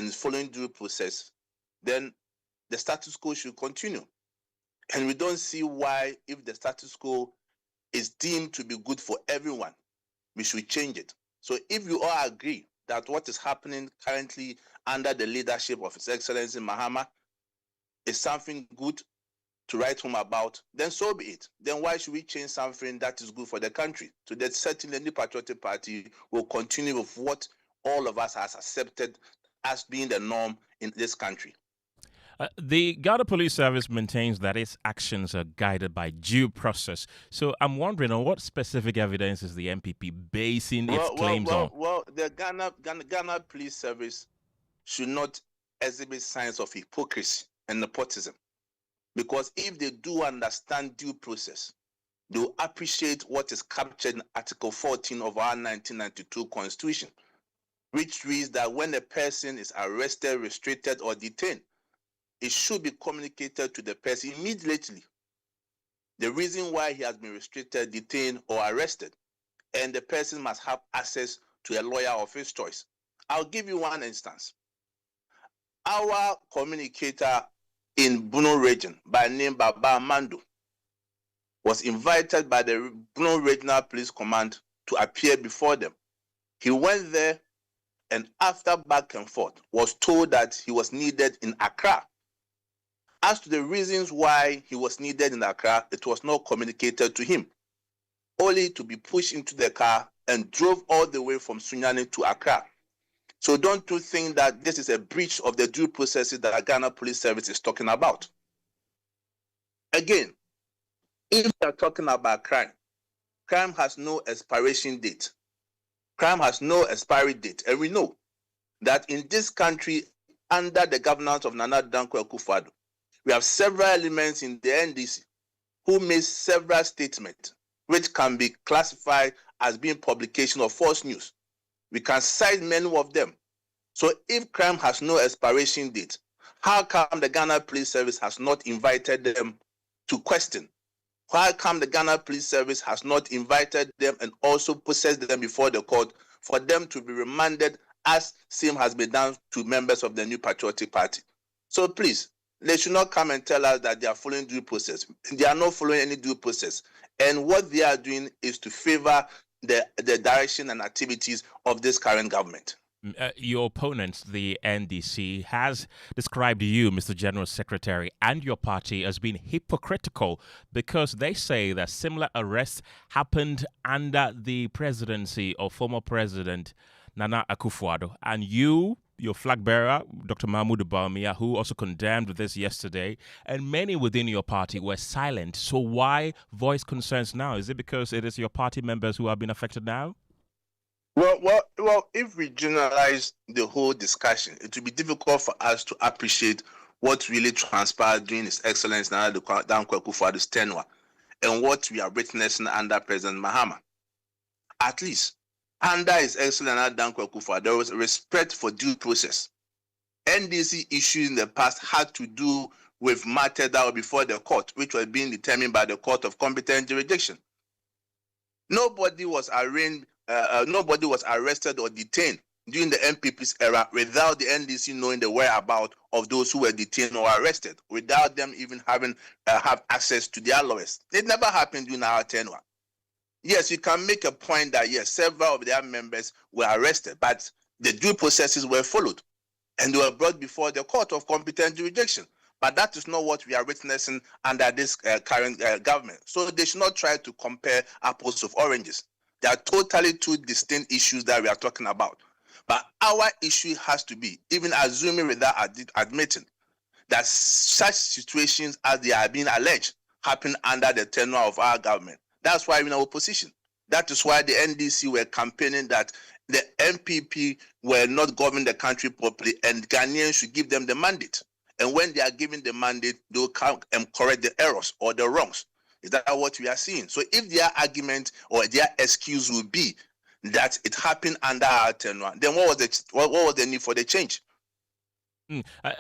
and is following due process, then the status quo should continue. And we don't see why, if the status quo is deemed to be good for everyone, we should change it. So if you all agree that what is happening currently under the leadership of His Excellency Mahama is something good to write home about, then so be it. Then why should we change something that is good for the country? So that certainly the New Patriotic Party will continue with what all of us has accepted as being the norm in this country. The Ghana Police Service maintains that its actions are guided by due process. So I'm wondering, on what specific evidence is the NPP basing its claims on? Well, the Ghana Police Service should not exhibit signs of hypocrisy and nepotism. Because if they do understand due process, they will appreciate what is captured in Article 14 of our 1992 Constitution, which reads that when a person is arrested, restricted, or detained, it should be communicated to the person immediately the reason why he has been restricted, detained, or arrested, and the person must have access to a lawyer of his choice. I'll give you one instance. Our communicator in Bruno region by name Baba Mando was invited by the Bruno Regional Police Command to appear before them. He went there and after back and forth was told that he was needed in Accra. As to the reasons why he was needed in Accra, it was not communicated to him, only to be pushed into the car and drove all the way from Sunyani to Accra. So don't you think that this is a breach of the due processes that Ghana Police Service is talking about? Again, if we are talking about crime, crime has no expiration date. Crime has no expiry date. And we know that in this country, under the governance of Nana Dankwa Akufo-Addo, we have several elements in the NDC who made several statements which can be classified as being publication of false news. We can cite many of them. So if crime has no expiration date, how come the Ghana Police Service has not invited them to question? Why come the Ghana Police Service has not invited them and also processed them before the court for them to be remanded as same has been done to members of the New Patriotic Party? So please, they should not come and tell us that they are following due process. They are not following any due process. And what they are doing is to favor the direction and activities of this current government. Your opponent, the NDC, has described you, Mr. General Secretary, and your party as being hypocritical because they say that similar arrests happened under the presidency of former President Nana Akufo-Addo, and you, your flag bearer, Dr. Mahmoud Bawumia, who also condemned this yesterday, and many within your party were silent. So why voice concerns now? Is it because it is your party members who have been affected now? Well, if we generalize the whole discussion, it will be difficult for us to appreciate what really transpired during His Excellency Nana Dankwa Akufo-Addo's tenure and what we are witnessing under President Mahama. At least, under His Excellency Nana Dankwa Akufo-Addo, there was a respect for due process. NDC issues in the past had to do with matters that were before the court, which was being determined by the court of competent jurisdiction. Nobody was arrested or detained during the NPP's era without the NDC knowing the whereabouts of those who were detained or arrested, without them even having have access to their lawyers. It never happened during our tenure. Yes, you can make a point that yes, several of their members were arrested, but the due processes were followed and they were brought before the court of competent jurisdiction. But that is not what we are witnessing under this current government. So they should not try to compare apples with oranges. They are totally two distinct issues that we are talking about. But our issue has to be, even assuming without admitting, that such situations as they are being alleged happen under the tenure of our government. That's why we're in our opposition. That is why the NDC were campaigning that the NPP were not governing the country properly and Ghanaians should give them the mandate. And when they are given the mandate, they will come and correct the errors or the wrongs. Is that what we are seeing? So if their argument or their excuse will be that it happened under our tenure, then what was the need for the change?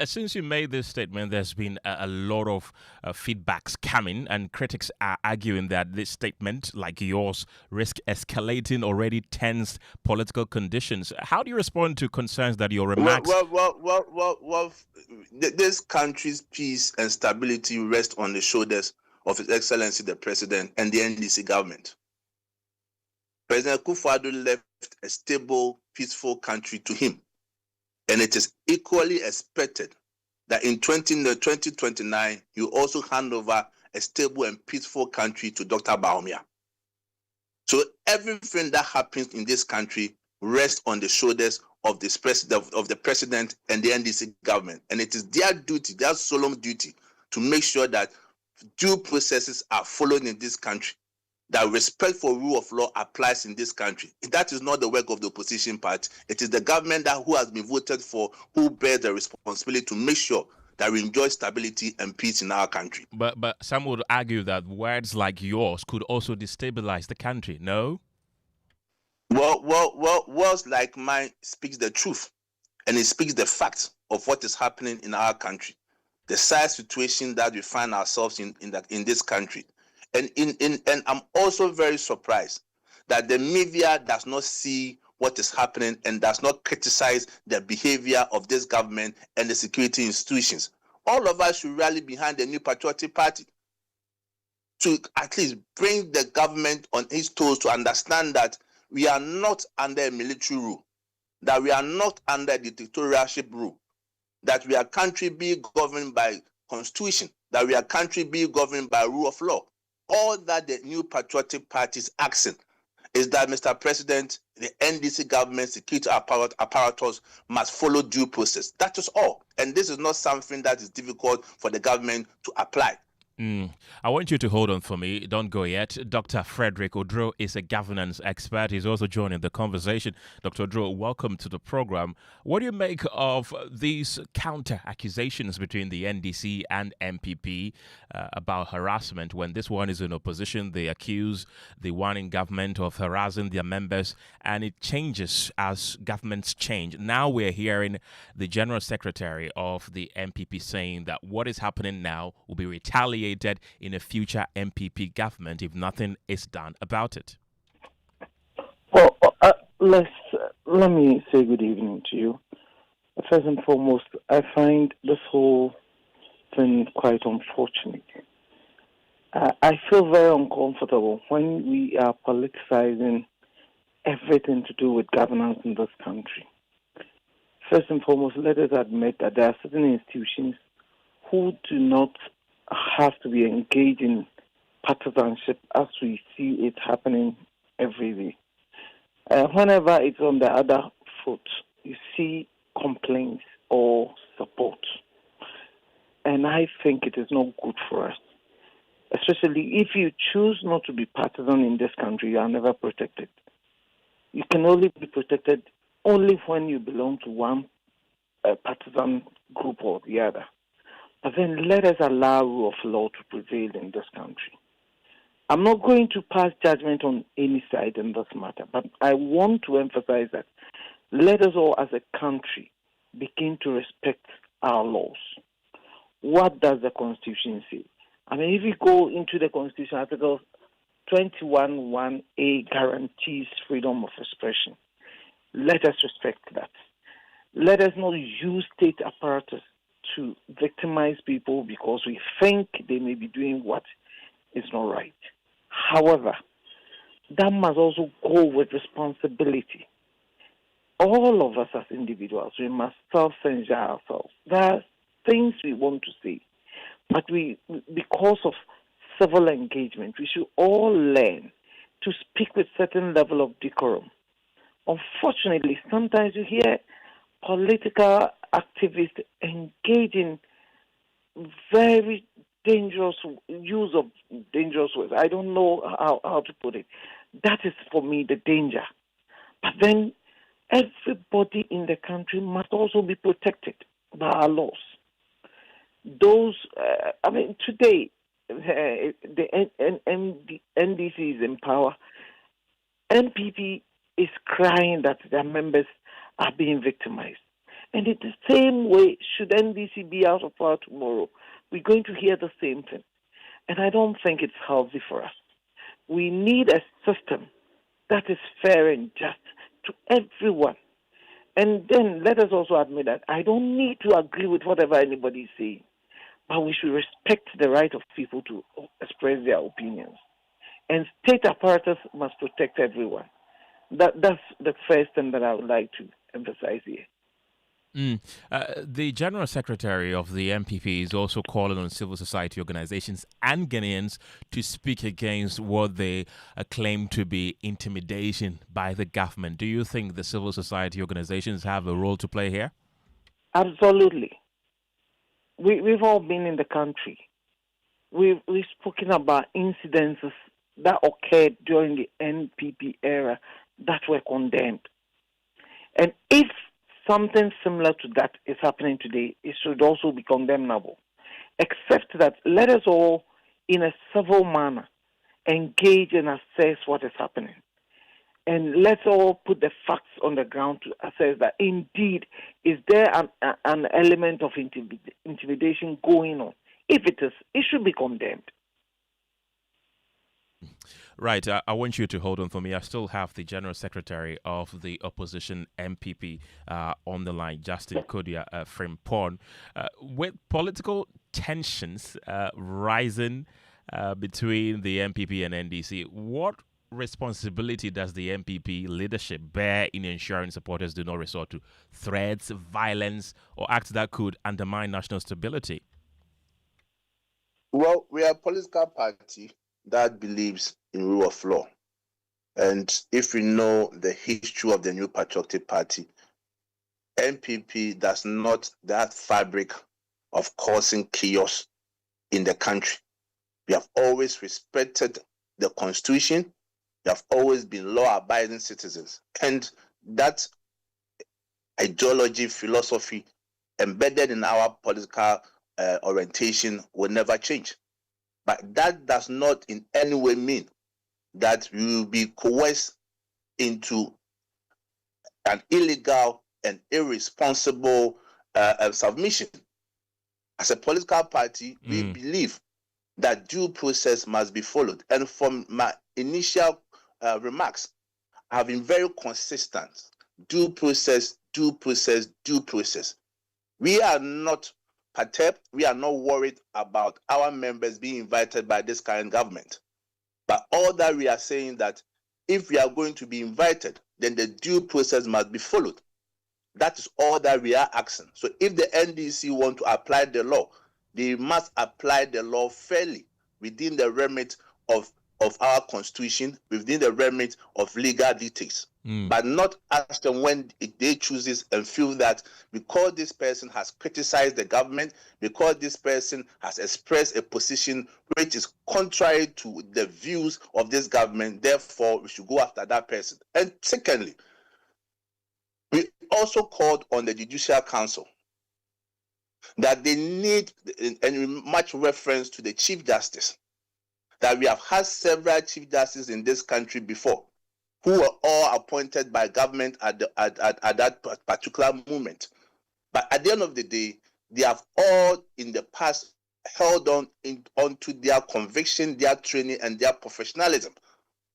Since you made this statement, there's been a lot of feedbacks coming, and critics are arguing that this statement, like yours, risk escalating already tense political conditions. How do you respond to concerns that your Well, remarks? well, well, well, well, well, this country's peace and stability rest on the shoulders of His Excellency the President and the NDC government. President Kufuor left a stable, peaceful country to him, and it is equally expected that in 2029, you also hand over a stable and peaceful country to Dr. Baumia. So everything that happens in this country rests on the shoulders of the president and the NDC government, and it is their duty, their solemn duty, to make sure that due processes are followed in this country, that respect for rule of law applies in this country. That is not the work of the opposition party. It is the government who has been voted for who bears the responsibility to make sure that we enjoy stability and peace in our country. But some would argue that words like yours could also destabilize the country. No. Well, words like mine speaks the truth, and it speaks the facts of what is happening in our country, the sad situation that we find ourselves in this country. And I'm also very surprised that the media does not see what is happening and does not criticize the behavior of this government and the security institutions. All of us should rally behind the New Patriotic Party to at least bring the government on its toes to understand that we are not under a military rule, that we are not under a dictatorship rule, that we are a country being governed by constitution, that we are a country being governed by rule of law. All that the New Patriotic Party is asking is that, Mr. President, the NDC government security apparatus must follow due process. That is all. And this is not something that is difficult for the government to apply. I want you to hold on for me. Don't go yet. Dr. Frederick Odro is a governance expert. He's also joining the conversation. Dr. Odro, welcome to the program. What do you make of these counter accusations between the NDC and NPP about harassment? When this one is in opposition, they accuse the one in government of harassing their members, and it changes as governments change. Now we're hearing the General Secretary of the NPP saying that what is happening now will be retaliated in a future NPP government if nothing is done about it. Well, let me say good evening to you. First and foremost, I find this whole thing quite unfortunate. I feel very uncomfortable when we are politicizing everything to do with governance in this country. First and foremost, let us admit that there are certain institutions who do not have to be engaged in partisanship as we see it happening every day. Whenever it's on the other foot, you see complaints or support. And I think it is not good for us. Especially if you choose not to be partisan in this country, you are never protected. You can only be protected only when you belong to one partisan group or the other. But then let us allow rule of law to prevail in this country. I'm not going to pass judgment on any side in this matter, but I want to emphasize that let us all as a country begin to respect our laws. What does the Constitution say? I mean, if you go into the Constitution, Article 21(1)(a) guarantees freedom of expression. Let us respect that. Let us not use state apparatus to victimize people because we think they may be doing what is not right. However, that must also go with responsibility. All of us as individuals, we must self-censure ourselves. There are things we want to say, but because of civil engagement, we should all learn to speak with certain level of decorum. Unfortunately, sometimes you hear political activists engage in very dangerous use of dangerous words. I don't know how to put it. That is, for me, the danger. But then everybody in the country must also be protected by our laws. Those, today, the NDC is in power. NPP is crying that their members are being victimized. And in the same way, should NDC be out of power tomorrow, we're going to hear the same thing. And I don't think it's healthy for us. We need a system that is fair and just to everyone. And then let us also admit that I don't need to agree with whatever anybody is saying, but we should respect the right of people to express their opinions. And state apparatus must protect everyone. That's the first thing that I would like to emphasize here. The General Secretary of the NPP is also calling on civil society organizations and Ghanaians to speak against what they claim to be intimidation by the government. Do you think the civil society organizations have a role to play here? Absolutely. We've all been in the country. We've spoken about incidences that occurred during the NPP era that were condemned. And if something similar to that is happening today, it should also be condemnable. Except that let us all, in a civil manner, engage and assess what is happening. And let's all put the facts on the ground to assess that indeed, is there an element of intimidation going on? If it is, it should be condemned. Right. I want you to hold on for me. I still have the General Secretary of the opposition NPP on the line, Justin Kodia Frimpong. With political tensions rising between the NPP and NDC, what responsibility does the NPP leadership bear in ensuring supporters do not resort to threats, violence, or acts that could undermine national stability? Well, we are a political party that believes in rule of law. And if we know the history of the New Patriotic Party, NPP does not that fabric of causing chaos in the country. We have always respected the Constitution. We have always been law-abiding citizens. And that ideology, philosophy embedded in our political orientation will never change. But that does not in any way mean that we will be coerced into an illegal and irresponsible submission. As a political party, we believe that due process must be followed. And from my initial remarks, I have been very consistent. Due process, due process, due process. We are not perturbed. We are not worried about our members being invited by this current government. But all that we are saying that if we are going to be invited, then the due process must be followed. That is all that we are asking. So if the NDC want to apply the law, they must apply the law fairly within the remit of our constitution, within the remit of legal dictates. But not ask them when they chooses and feel that because this person has criticized the government, because this person has expressed a position which is contrary to the views of this government, therefore we should go after that person. And secondly, we also called on the Judicial Council that they need, and much reference to the Chief Justice, that we have had several Chief Justices in this country before, who were all appointed by government at that particular moment. But at the end of the day, they have all in the past held onto their conviction, their training, and their professionalism,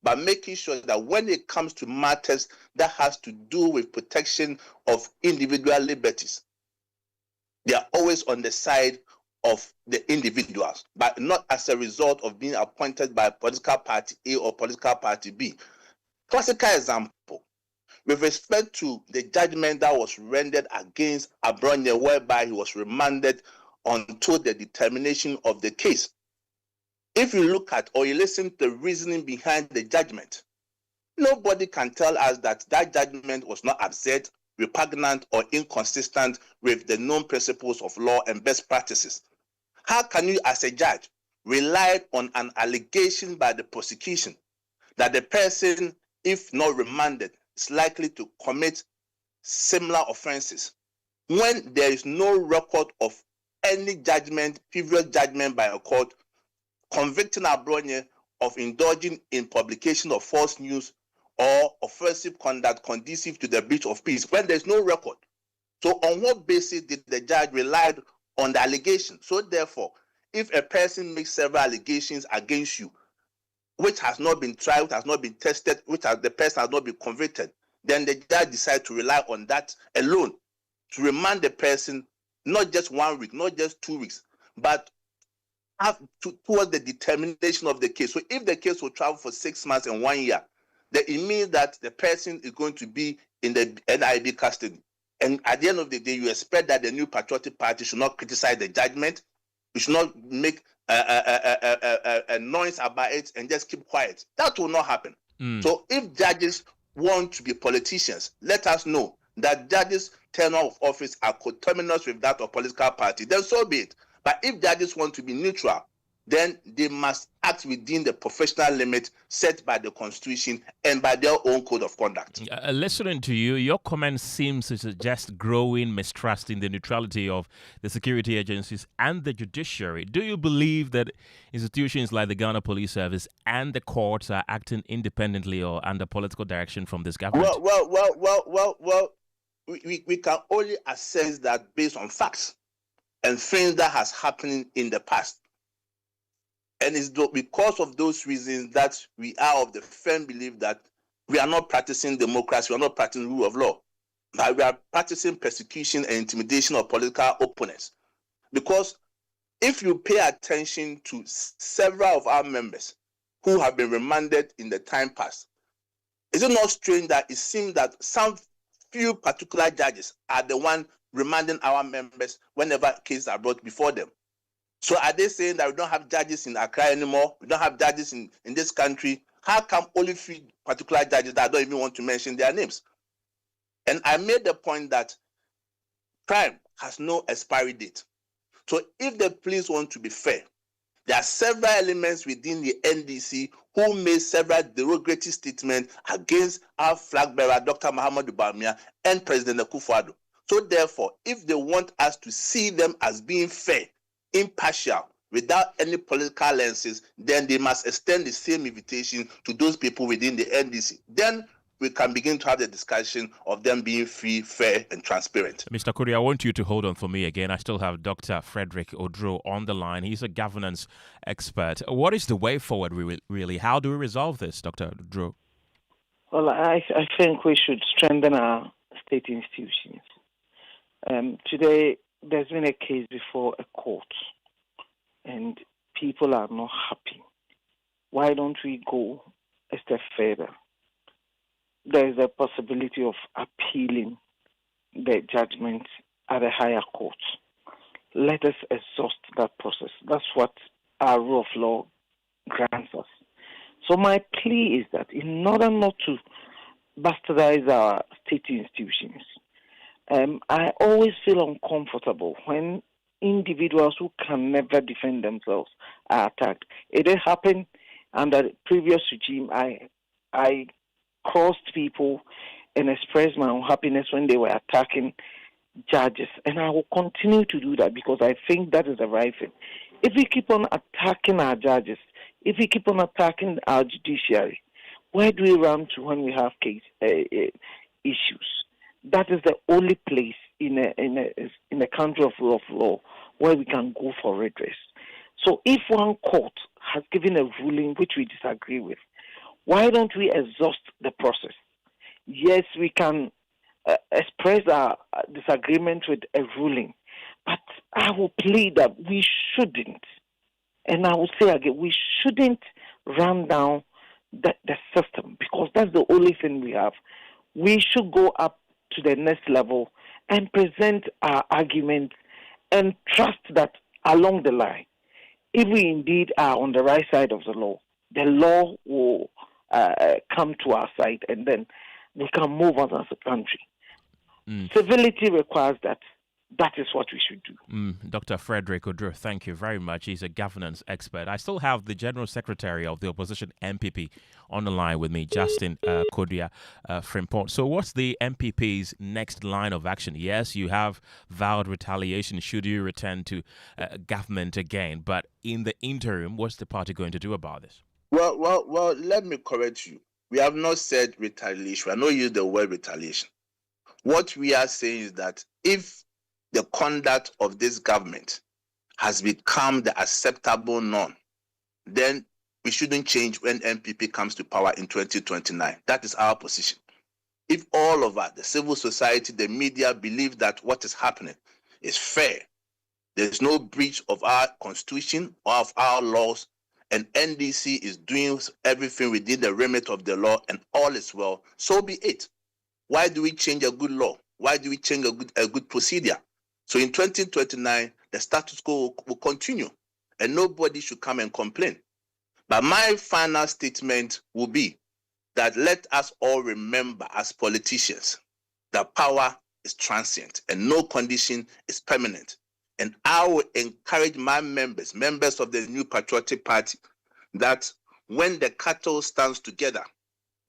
by making sure that when it comes to matters that has to do with protection of individual liberties, they are always on the side of the individuals, but not as a result of being appointed by political party A or political party B. Classical example, with respect to the judgment that was rendered against Abronye, whereby he was remanded until the determination of the case. If you look at or you listen to the reasoning behind the judgment, nobody can tell us that that judgment was not absurd, repugnant, or inconsistent with the known principles of law and best practices. How can you, as a judge, rely on an allegation by the prosecution that the person, if not remanded, is likely to commit similar offenses when there is no record of any judgment, previous judgment by a court, convicting Abronye of indulging in publication of false news or offensive conduct conducive to the breach of peace, when there's no record? So on what basis did the judge rely on the allegation? So therefore, if a person makes several allegations against you, which has not been tried, which has not been tested, the person has not been convicted, then the judge decides to rely on that alone to remand the person not just 1 week, not just 2 weeks, but towards the determination of the case. So if the case will travel for 6 months and 1 year, then it means that the person is going to be in the NIB custody. And at the end of the day, you expect that the New Patriotic Party should not criticize the judgment, you should not make a noise about it and just keep quiet. That will not happen. So if judges want to be politicians, let us know that judges' tenure of office are coterminous with that of political party, then so be it. But if judges want to be neutral, then they must act within the professional limit set by the Constitution and by their own code of conduct. Listening to you, your comments seem to suggest growing mistrust in the neutrality of the security agencies and the judiciary. Do you believe that institutions like the Ghana Police Service and the courts are acting independently or under political direction from this government? Well, we can only assess that based on facts and things that has happened in the past. And it's because of those reasons that we are of the firm belief that we are not practicing democracy, we are not practicing rule of law, but we are practicing persecution and intimidation of political opponents. Because if you pay attention to several of our members who have been remanded in the time past, is it not strange that it seems that some few particular judges are the one remanding our members whenever cases are brought before them? So are they saying that we don't have judges in Accra anymore? We don't have judges in this country? How come only 3 particular judges that I don't even want to mention their names? And I made the point that crime has no expiry date. So if the police want to be fair, there are several elements within the NDC who made several derogatory statements against our flag bearer, Dr. Muhammadu Bawumia, and President Akufo-Addo. So therefore, if they want us to see them as being fair, impartial, without any political lenses, then they must extend the same invitation to those people within the NDC. Then we can begin to have the discussion of them being free, fair, and transparent. Mr. Kuri, I want you to hold on for me again. I still have Dr. Frederick Odro on the line. He's a governance expert. What is the way forward, really? How do we resolve this, Dr. Odro? Well, I think we should strengthen our state institutions. Today, there's been a case before a court, and people are not happy. Why don't we go a step further? There is a possibility of appealing the judgment at a higher court. Let us exhaust that process. That's what our rule of law grants us. So my plea is that in order not to bastardize our state institutions, I always feel uncomfortable when individuals who can never defend themselves are attacked. It did happen under the previous regime. I crossed people and expressed my unhappiness when they were attacking judges, and I will continue to do that because I think that is the right thing. If we keep on attacking our judges, if we keep on attacking our judiciary, where do we run to when we have issues? That is the only place in a country of rule of law where we can go for redress. So if one court has given a ruling which we disagree with, why don't we exhaust the process? Yes, we can express our disagreement with a ruling, but I will plead that we shouldn't, and I will say again, we shouldn't run down the system because that's the only thing we have. We should go up to the next level and present our argument and trust that along the line, if we indeed are on the right side of the law will come to our side, and then we can move on as a country. Civility requires that. That is what we should do. Dr. Frederick Odro, thank you very much. He's a governance expert. I still have the General Secretary of the Opposition NPP on the line with me, Justin Kodia Frimpong. So what's the NPP's next line of action? Yes, you have vowed retaliation should you return to government again. But in the interim, what's the party going to do about this? Well, let me correct you. We have not said retaliation. We have not used the word retaliation. What we are saying is that if the conduct of this government has become the acceptable norm, then we shouldn't change when NPP comes to power in 2029. That is our position. If all of us, the civil society, the media, believe that what is happening is fair, there is no breach of our constitution or of our laws, and NDC is doing everything within the remit of the law and all is well, so be it. Why do we change a good law? Why do we change a good procedure? So in 2029, the status quo will continue and nobody should come and complain. But my final statement will be that let us all remember as politicians that power is transient and no condition is permanent. And I will encourage my members of the New Patriotic Party, that when the cattle stands together,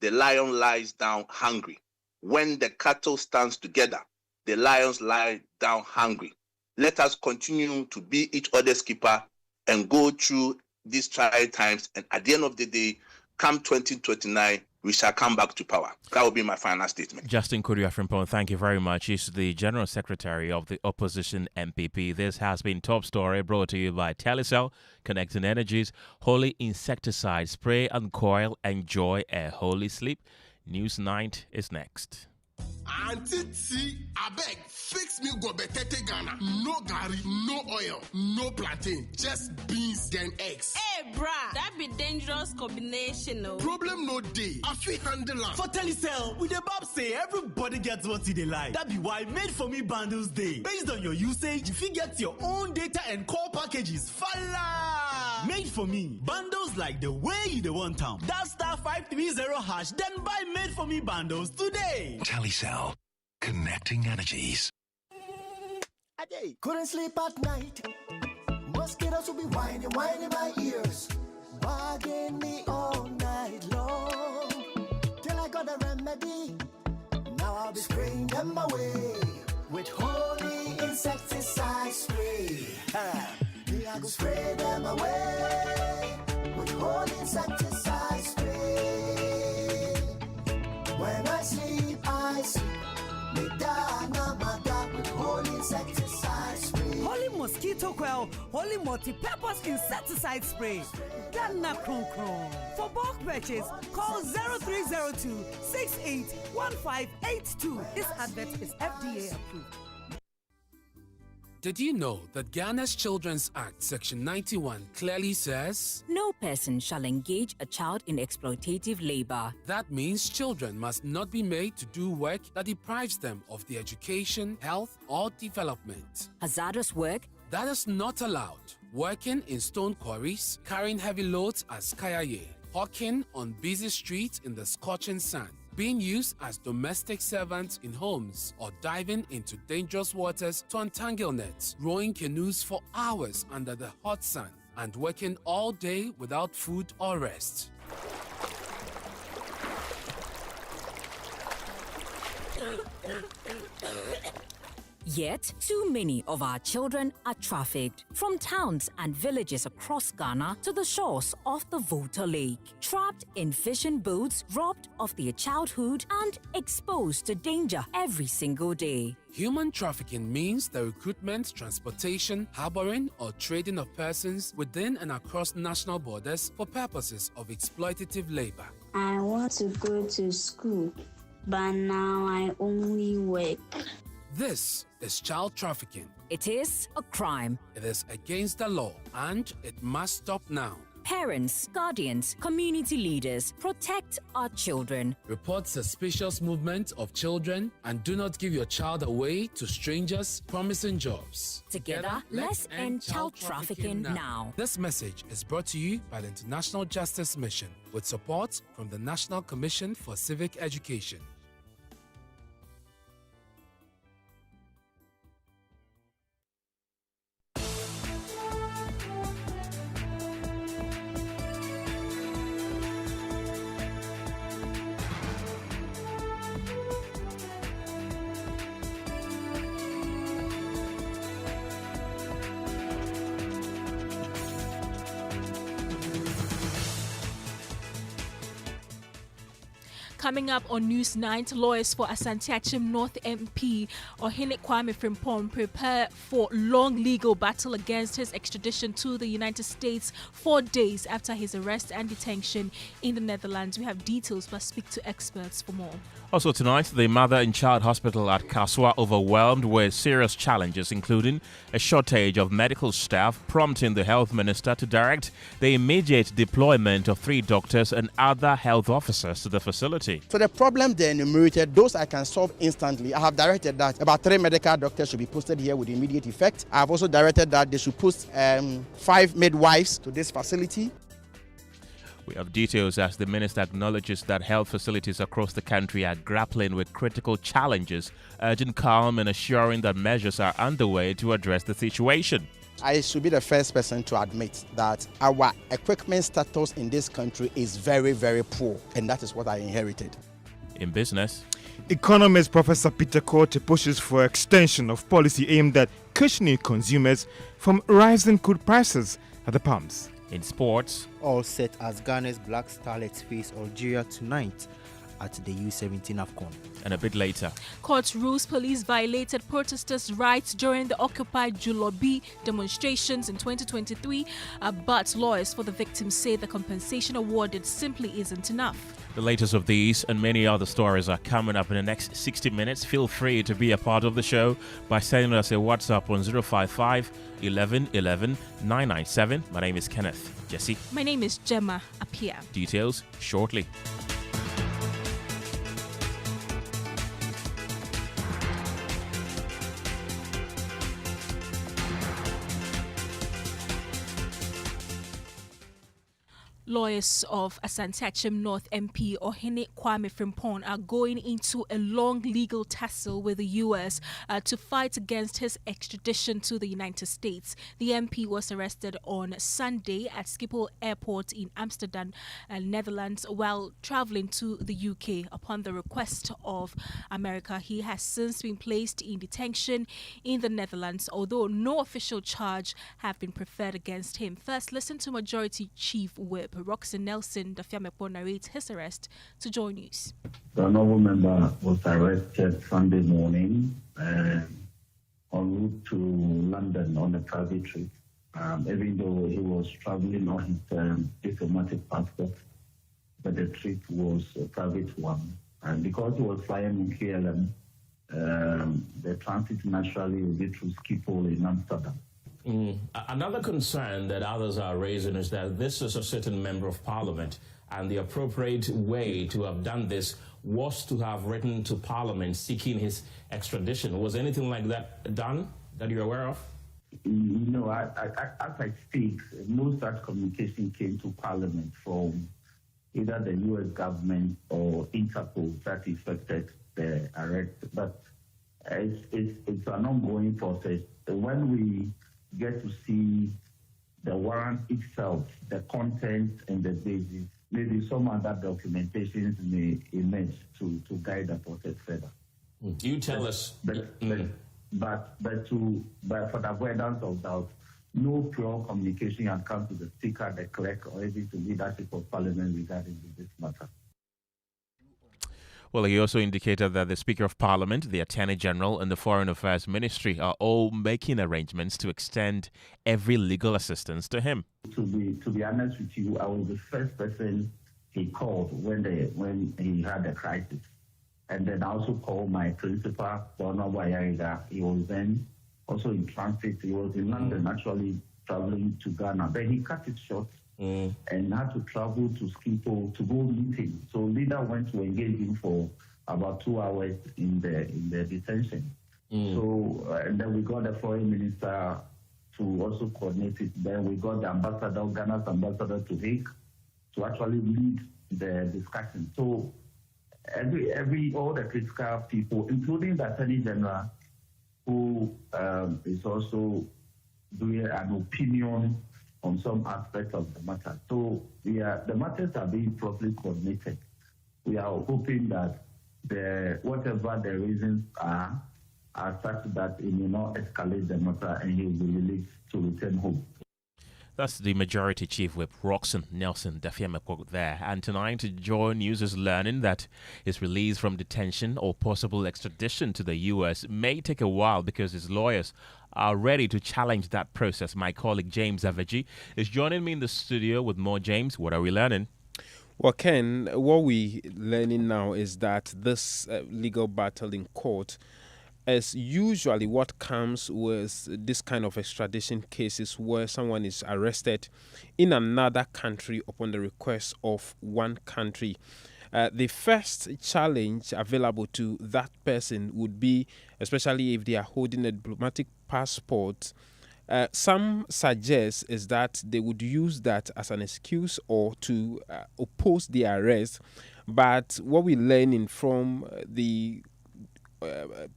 the lion lies down hungry. When the cattle stands together, the lions lie down hungry. Let us continue to be each other's keeper and go through these trying times. And at the end of the day, come 2029, we shall come back to power. That will be my final statement. Justin Kudu-Afrimpong, thank you very much. He's the General Secretary of the Opposition NPP. This has been Top Story, brought to you by Telecel, Connecting Energies, Holy Insecticide, Spray and Coil, enjoy a holy sleep. News Night is next. Auntie T, I beg, fix me go betete Ghana. No gari, no oil, no plantain, just beans then eggs. Hey, brah, that be dangerous combination, no. Problem no day. I feel handle am. For Telecel, we the Bob say everybody gets what they like. That be why Made For Me bundles day. Based on your usage, if you get your own data and call packages, falla! Made For Me bundles like the way you the want town. That *530#, then buy Made For Me bundles today. Telecel, connecting energies. Couldn't sleep at night. Mosquitoes will be whining my ears, bugging me all night long. Till I got a remedy. Now I'll be spraying them away with holy insecticide spray. I go spray them away with holy insecticide spray. When I sleep, me da with holy insecticide spray. Holy mosquito coil, holy multi-purpose insecticide spray. Ghana Kron Kron. For bulk purchase, call 0302 681582. This advert is FDA approved. Did you know that Ghana's Children's Act, Section 91, clearly says, no person shall engage a child in exploitative labor. That means children must not be made to do work that deprives them of their education, health, or development. Hazardous work that is not allowed. Working in stone quarries, carrying heavy loads as kayaye, hawking on busy streets in the scorching sun, being used as domestic servants in homes, or diving into dangerous waters to untangle nets, rowing canoes for hours under the hot sun, and working all day without food or rest. Yet, too many of our children are trafficked from towns and villages across Ghana to the shores of the Volta Lake, trapped in fishing boats, robbed of their childhood, and exposed to danger every single day. Human trafficking means the recruitment, transportation, harboring, or trading of persons within and across national borders for purposes of exploitative labor. I want to go to school, but now I only work. This is child trafficking. It is a crime. It is against the law, and it must stop now. Parents, guardians, community leaders, protect our children. Report suspicious movement of children and do not give your child away to strangers promising jobs. Together, let's end child trafficking now. This message is brought to you by the International Justice Mission with support from the National Commission for Civic Education. Coming up on News 9, lawyers for Asante Achim North MP Ohene Kwame Frimpong prepare for long legal battle against his extradition to the United States 4 days after his arrest and detention in the Netherlands. We have details, but speak to experts for more. Also tonight, the mother and child hospital at Kaswa overwhelmed with serious challenges, including a shortage of medical staff, prompting the health minister to direct the immediate deployment of 3 doctors and other health officers to the facility. So the problem they enumerated, those I can solve instantly. I have directed that about 3 medical doctors should be posted here with immediate effect. I have also directed that they should post 5 midwives to this facility. We have details as the minister acknowledges that health facilities across the country are grappling with critical challenges, urging calm and assuring that measures are underway to address the situation. I should be the first person to admit that our equipment status in this country is very, very poor, and that is what I inherited. In business, economist Professor Peter Korte pushes for extension of policy aimed at cushioning consumers from rising crude prices at the pumps. In sports, all set as Ghana's Black Starlets face Algeria tonight at the U17 AFCON. And a bit later, court rules police violated protesters' rights during the Occupy Julobi demonstrations in 2023, but lawyers for the victims say the compensation awarded simply isn't enough. The latest of these and many other stories are coming up in the next 60 minutes. Feel free to be a part of the show by sending us a WhatsApp on 055 11 11 997. My name is Kenneth. Gyasi. My name is Gemma. Appiah. Details shortly. Lawyers of Asante Achim North MP Ohene Kwame Frimpong are going into a long legal tussle with the U.S. To fight against his extradition to the United States. The MP was arrested on Sunday at Schiphol Airport in Amsterdam, Netherlands, while traveling to the UK. Upon the request of America, he has since been placed in detention in the Netherlands, although no official charge have been preferred against him. First, listen to Majority Chief Whip Roxy Nelson Dafiamepo narrates his arrest to Joy News. The honorable member was arrested Sunday morning en route to London on a private trip, even though he was traveling on his diplomatic passport, but the trip was a private one. And because he was flying in KLM, the transit naturally will be through Schiphol in Amsterdam. Another concern that others are raising is that this is a certain member of parliament, and the appropriate way to have done this was to have written to parliament seeking his extradition. Was anything like that done that you're aware of? No, as I speak, no such communication came to parliament from either the U.S. government or Interpol that affected the arrest. But it's an ongoing process. When we get to see the warrant itself, the content and the basis, maybe some other documentations may emerge to guide the process further. You tell us. But for the avoidance of doubt, no pure communication has come to the Speaker, the Clerk, or even to leadership of Parliament regarding this matter. Well, he also indicated that the Speaker of Parliament, the Attorney General, and the Foreign Affairs Ministry are all making arrangements to extend every legal assistance to him. To be honest with you, I was the first person he called when he had a crisis. And then I also called my principal, Donna Wayariga. He was then also in transit. He was in London, actually traveling to Ghana. But he cut it short and had to travel to Schiphol to go meet him. So leader went to engage him for about 2 hours in the detention. So and then we got the foreign minister to also coordinate it. Then we got the ambassador, Ghana's ambassador to Hague, to actually lead the discussion. So all the critical people, including the Attorney General, who is also doing an opinion on some aspects of the matter. So the matters are being properly coordinated. We are hoping that whatever the reasons are such that it may not escalate the matter and he will be released to return home. That's the Majority Chief Whip, Roxon Nelson Dafiamekwo there. And tonight, Joy News is learning that his release from detention or possible extradition to the U.S. may take a while because his lawyers are ready to challenge that process. My colleague James Aveji is joining me in the studio with more. James, what are we learning? Well, Ken, what we're learning now is that this legal battle in court is usually what comes with this kind of extradition cases where someone is arrested in another country upon the request of one country. The first challenge available to that person would be, especially if they are holding a diplomatic passport, some suggest is that they would use that as an excuse or to oppose the arrest. But what we're learning from the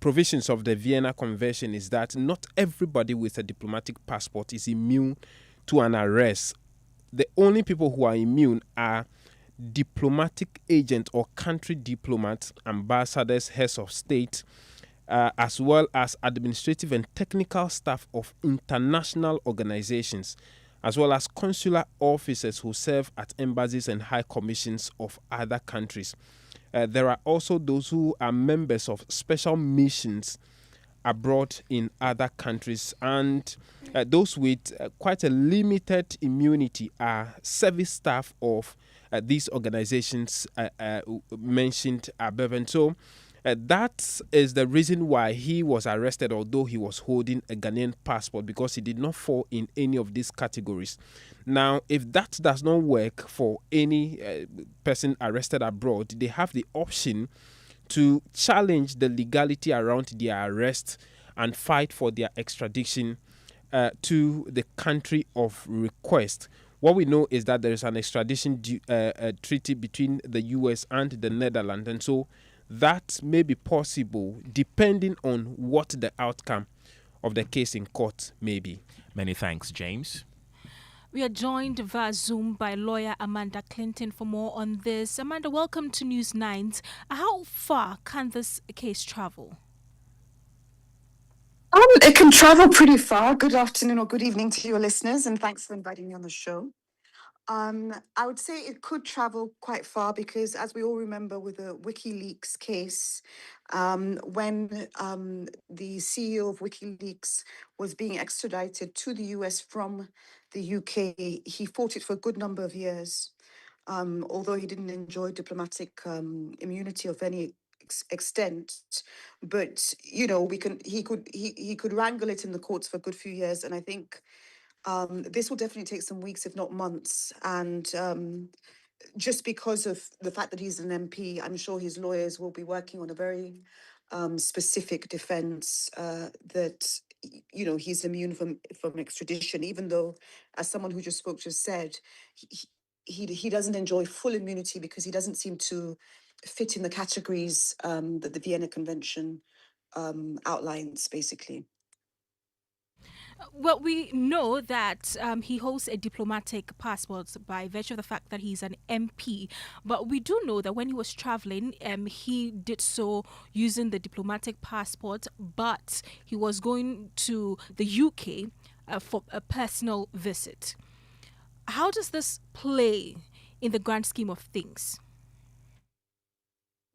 provisions of the Vienna Convention is that not everybody with a diplomatic passport is immune to an arrest. The only people who are immune are diplomatic agents or country diplomats, ambassadors, heads of state, as well as administrative and technical staff of international organizations, as well as consular officers who serve at embassies and high commissions of other countries. There are also those who are members of special missions abroad in other countries, and those with quite a limited immunity are service staff of these organizations mentioned above. And so that is the reason why he was arrested, although he was holding a Ghanaian passport, because he did not fall in any of these categories. Now, if that does not work for any person arrested abroad, they have the option to challenge the legality around their arrest and fight for their extradition to the country of request. What we know is that there is an extradition treaty between the U.S. and the Netherlands, and so that may be possible depending on what the outcome of the case in court may be. Many thanks, James. We are joined via Zoom by lawyer Amanda Clinton for more on this. Amanda, welcome to News 9. How far can this case travel? It can travel pretty far. Good afternoon or good evening to your listeners, and thanks for inviting me on the show. I would say it could travel quite far because, as we all remember with the WikiLeaks case, when the CEO of WikiLeaks was being extradited to the US from the UK, he fought it for a good number of years, although he didn't enjoy diplomatic immunity of any extent. But you know, he could wrangle it in the courts for a good few years, and I think this will definitely take some weeks, if not months. And just because of the fact that he's an MP, I'm sure his lawyers will be working on a very specific defense that, you know, he's immune from extradition, even though, as someone who just said, he doesn't enjoy full immunity because he doesn't seem to fit in the categories that the Vienna Convention outlines, basically. Well, we know that he holds a diplomatic passport by virtue of the fact that he's an MP. But we do know that when he was traveling, he did so using the diplomatic passport, but he was going to the UK for a personal visit. How does this play in the grand scheme of things?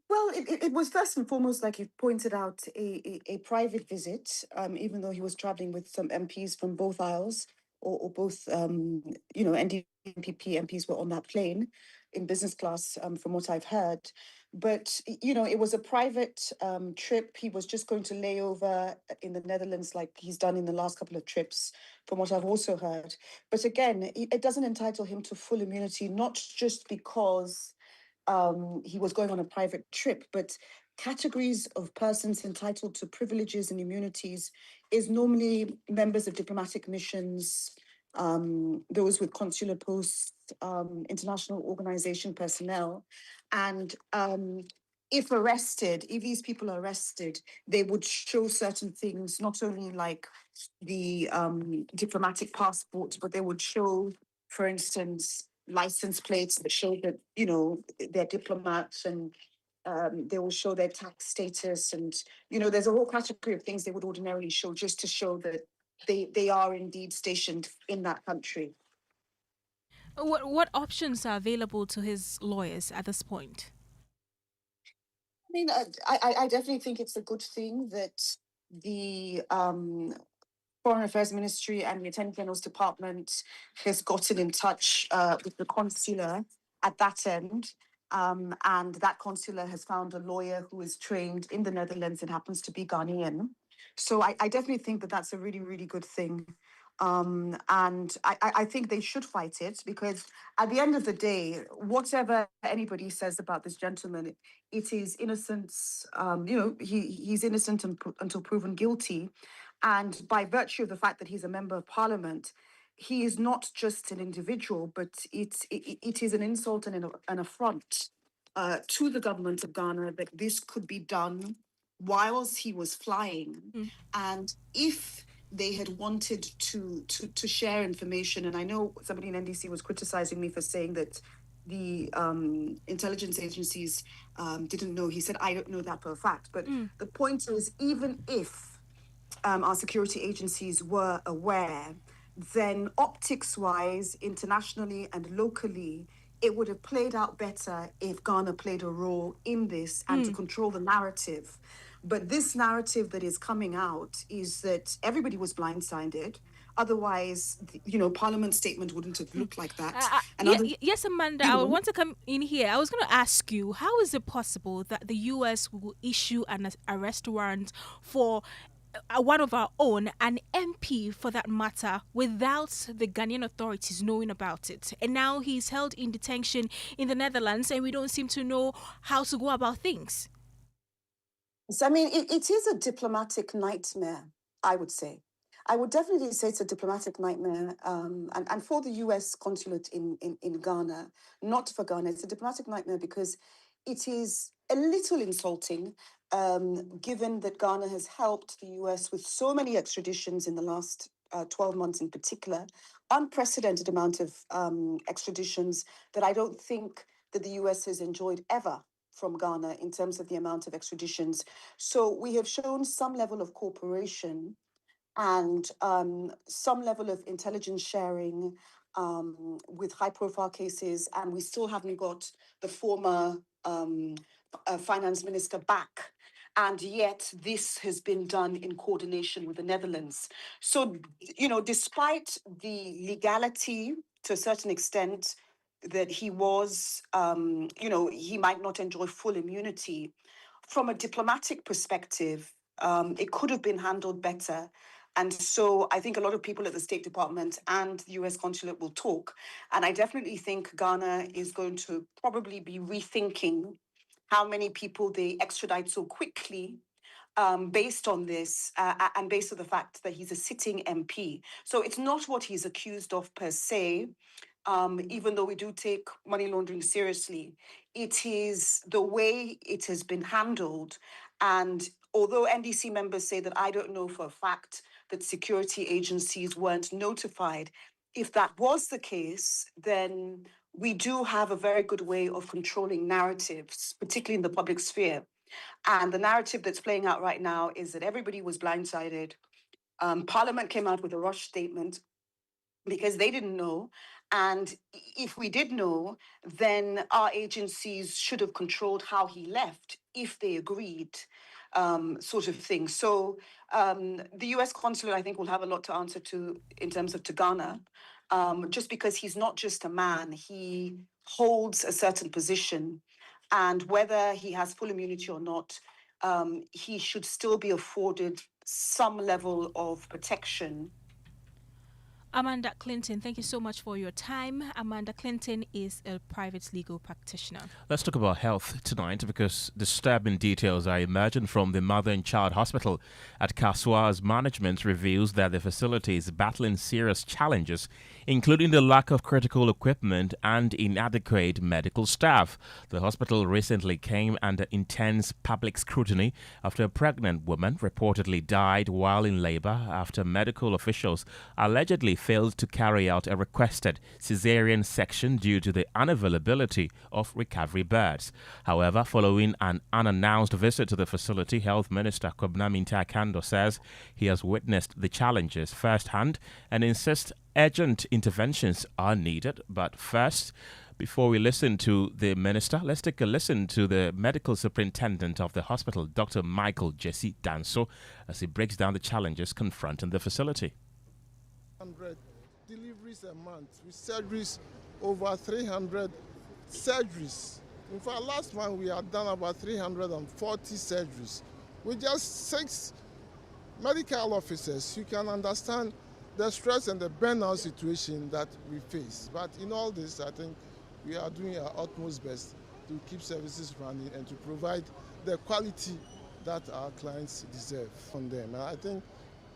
Well, it was first and foremost, like you pointed out, a private visit, even though he was traveling with some MPs from both aisles, or both, NDP MPs were on that plane in business class, from what I've heard. But, you know, it was a private trip. He was just going to lay over in the Netherlands like he's done in the last couple of trips, from what I've also heard. But again, it doesn't entitle him to full immunity, not just because he was going on a private trip, but categories of persons entitled to privileges and immunities is normally members of diplomatic missions, those with consular posts, international organization personnel. And if these people are arrested, they would show certain things, not only like the diplomatic passport, but they would show, for instance, license plates that show that, you know, they're diplomats, and they will show their tax status, and, you know, there's a whole category of things they would ordinarily show just to show that they are indeed stationed in that country. What options are available to his lawyers at this point? I mean, I definitely think it's a good thing that the Foreign Affairs Ministry and the Attorney General's Department has gotten in touch with the consular at that end. And that consular has found a lawyer who is trained in the Netherlands and happens to be Ghanaian. So I definitely think that that's a really, really good thing. And I think they should fight it, because at the end of the day, whatever anybody says about this gentleman, it is innocence. He's innocent until proven guilty. And by virtue of the fact that he's a member of parliament, he is not just an individual, but it is an insult and an affront to the government of Ghana that this could be done whilst he was flying. And if they had wanted to share information, and I know somebody in NDC was criticizing me for saying that the intelligence agencies didn't know. He said, I don't know that for a fact. But the point is, even if our security agencies were aware, then optics-wise, internationally and locally, it would have played out better if Ghana played a role in this and to control the narrative. But this narrative that is coming out is that everybody was blindsided. Otherwise, Parliament's statement wouldn't have looked like that. Yes, Amanda, I want to come in here. I was going to ask you, how is it possible that the U.S. will issue an arrest warrant for one of our own, an MP for that matter, without the Ghanaian authorities knowing about it? And now he's held in detention in the Netherlands, and we don't seem to know how to go about things. So, I mean, it is a diplomatic nightmare, I would say. I would definitely say it's a diplomatic nightmare, and for the U.S. consulate in Ghana, not for Ghana, it's a diplomatic nightmare because it is a little insulting, given that Ghana has helped the U.S. with so many extraditions in the last 12 months in particular, unprecedented amount of extraditions that I don't think that the U.S. has enjoyed ever from Ghana in terms of the amount of extraditions. So we have shown some level of cooperation and some level of intelligence sharing with high-profile cases, and we still haven't got the former finance minister back. And yet this has been done in coordination with the Netherlands. So, despite the legality to a certain extent that he was, he might not enjoy full immunity, from a diplomatic perspective, it could have been handled better. And so I think a lot of people at the State Department and the US consulate will talk. And I definitely think Ghana is going to probably be rethinking how many people they extradite so quickly based on this and based on the fact that he's a sitting MP. So it's not what he's accused of per se, even though we do take money laundering seriously. It is the way it has been handled. And although NDC members say that I don't know for a fact that security agencies weren't notified, if that was the case, then we do have a very good way of controlling narratives, particularly in the public sphere. And the narrative that's playing out right now is that everybody was blindsided. Parliament came out with a rush statement because they didn't know. And if we did know, then our agencies should have controlled how he left if they agreed, sort of thing. So the US consulate, I think, will have a lot to answer to in terms of to Ghana, just because he's not just a man, he holds a certain position. And whether he has full immunity or not, he should still be afforded some level of protection. Amanda Clinton, thank you so much for your time. Amanda Clinton is a private legal practitioner. Let's talk about health tonight, because disturbing details are emerging from the Mother and Child Hospital at Kaswa's management reveals that the facility is battling serious challenges, including the lack of critical equipment and inadequate medical staff. The hospital recently came under intense public scrutiny after a pregnant woman reportedly died while in labor after medical officials allegedly failed to carry out a requested caesarean section due to the unavailability of recovery beds. However, following an unannounced visit to the facility, Health Minister Kwabena Mintah-Kando says he has witnessed the challenges firsthand and insists urgent interventions are needed. But first, before we listen to the minister, let's take a listen to the medical superintendent of the hospital, Dr. Michael Gyasi Danso, as he breaks down the challenges confronting the facility. 100 deliveries a month with surgeries, over 300 surgeries. In fact, last month we had done about 340 surgeries with just 6 medical officers. You can understand the stress and the burnout situation that we face. But in all this, I think we are doing our utmost best to keep services running and to provide the quality that our clients deserve from them. And I think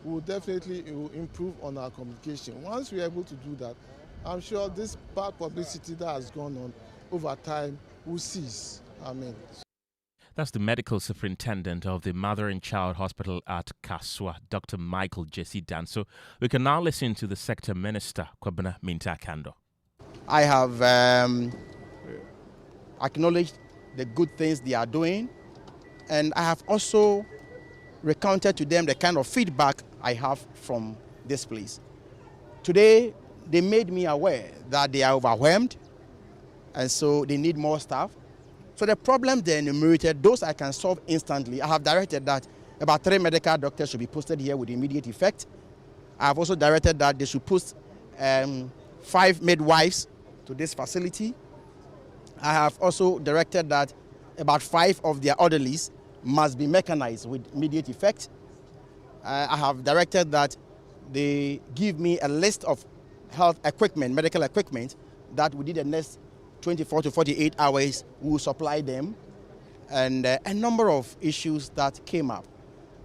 we will definitely improve on our communication. Once we are able to do that, I'm sure this bad publicity that has gone on over time will cease. Amen. That's the medical superintendent of the Mother and Child Hospital at Kaswa, Dr. Michael Gyasi Danso. We can now listen to the sector minister, Kwabena Mintah-Kando. I have acknowledged the good things they are doing, and I have also recounted to them the kind of feedback I have from this place. Today, they made me aware that they are overwhelmed, and so they need more staff. So the problems they enumerated, those I can solve instantly. I have directed that about 3 medical doctors should be posted here with immediate effect. I have also directed that they should post 5 midwives to this facility. I have also directed that about 5 of their orderlies must be mechanized with immediate effect. I have directed that they give me a list of health equipment, medical equipment, that within the next 24 to 48 hours we will supply them, and a number of issues that came up.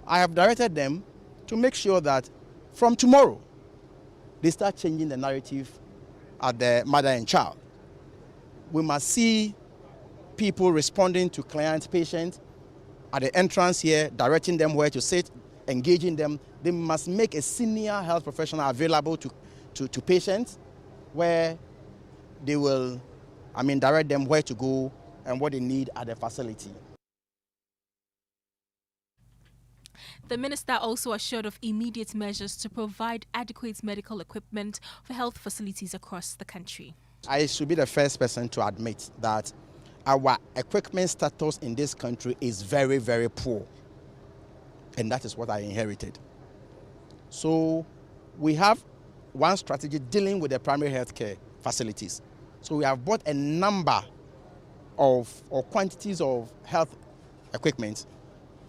I have directed them to make sure that from tomorrow they start changing the narrative at the mother and child. We must see people responding to clients, patients at the entrance here, directing them where to sit, engaging them. They must make a senior health professional available to patients, where they will, direct them where to go and what they need at the facility. The minister also assured of immediate measures to provide adequate medical equipment for health facilities across the country. I should be the first person to admit that our equipment status in this country is very, very poor. And that is what I inherited. So we have one strategy dealing with the primary health care facilities. So we have bought a number of quantities of health equipment,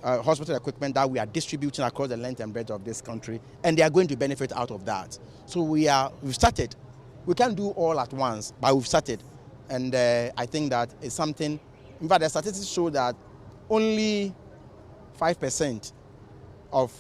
hospital equipment, that we are distributing across the length and breadth of this country, and they are going to benefit out of that. So we've started. We can't do all at once, but we've started. And I think that is something. In fact, the statistics show that only 5% of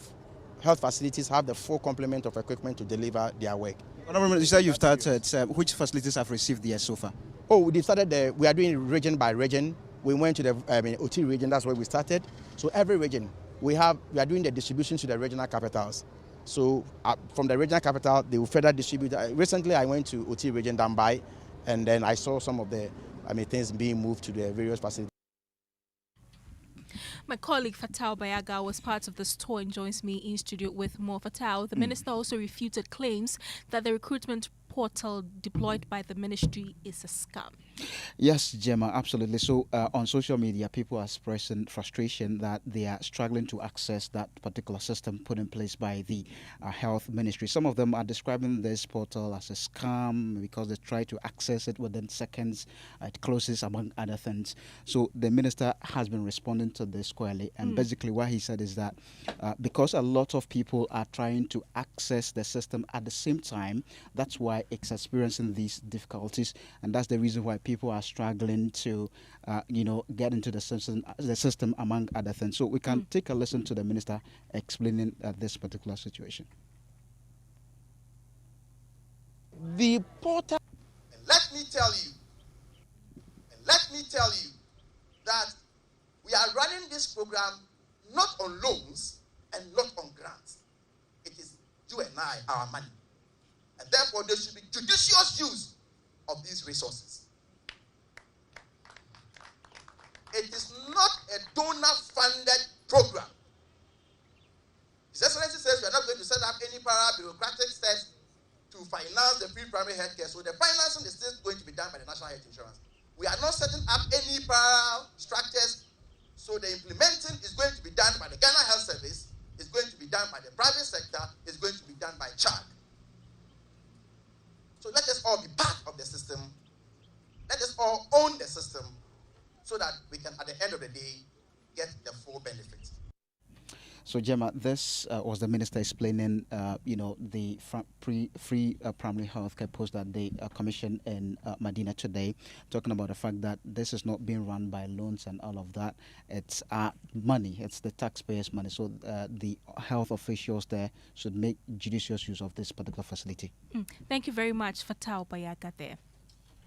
health facilities have the full complement of equipment to deliver their work. You said you've started. Which facilities have received theirs so far? Oh, we started. We are doing region by region. We went to the OT region. That's where we started. So every region, we are doing the distribution to the regional capitals. So from the regional capital, they will further distribute. Recently, I went to OT region Dambai, and then I saw some of the things being moved to the various facilities. My colleague Fatal Bayaga was part of this tour and joins me in studio with more. Fatal, the minister also refuted claims that the recruitment portal deployed by the ministry is a scam. Yes, Gemma, absolutely. So on social media, people are expressing frustration that they are struggling to access that particular system put in place by the health ministry. Some of them are describing this portal as a scam because they try to access it within seconds. It closes, among other things. So the minister has been responding to this squarely. And basically what he said is that because a lot of people are trying to access the system at the same time, that's why it's experiencing these difficulties, and that's the reason why people are struggling to, get into the system, among other things. So we can take a listen to the minister explaining this particular situation. The portal. Let me tell you that we are running this program not on loans and not on grants. It is you and I, our money. And therefore, there should be judicious use of these resources. It is not a donor-funded program. His Excellency says we are not going to set up any para-bureaucratic steps to finance the pre-primary health care. So the financing is still going to be done by the National Health Insurance. We are not setting up any para structures. So the implementing is going to be done by the Ghana Health Service, is going to be done by the private sector, is going to be done by CHAG. So let us all be part of the system. Let us all own the system so that we can, at the end of the day, get the full benefits. So, Gemma, this was the minister explaining, the free primary health care post that they commissioned in Medina today, talking about the fact that this is not being run by loans and all of that. It's money. It's the taxpayers' money. So the health officials there should make judicious use of this particular facility. Thank you very much, Fatau Bayaka there.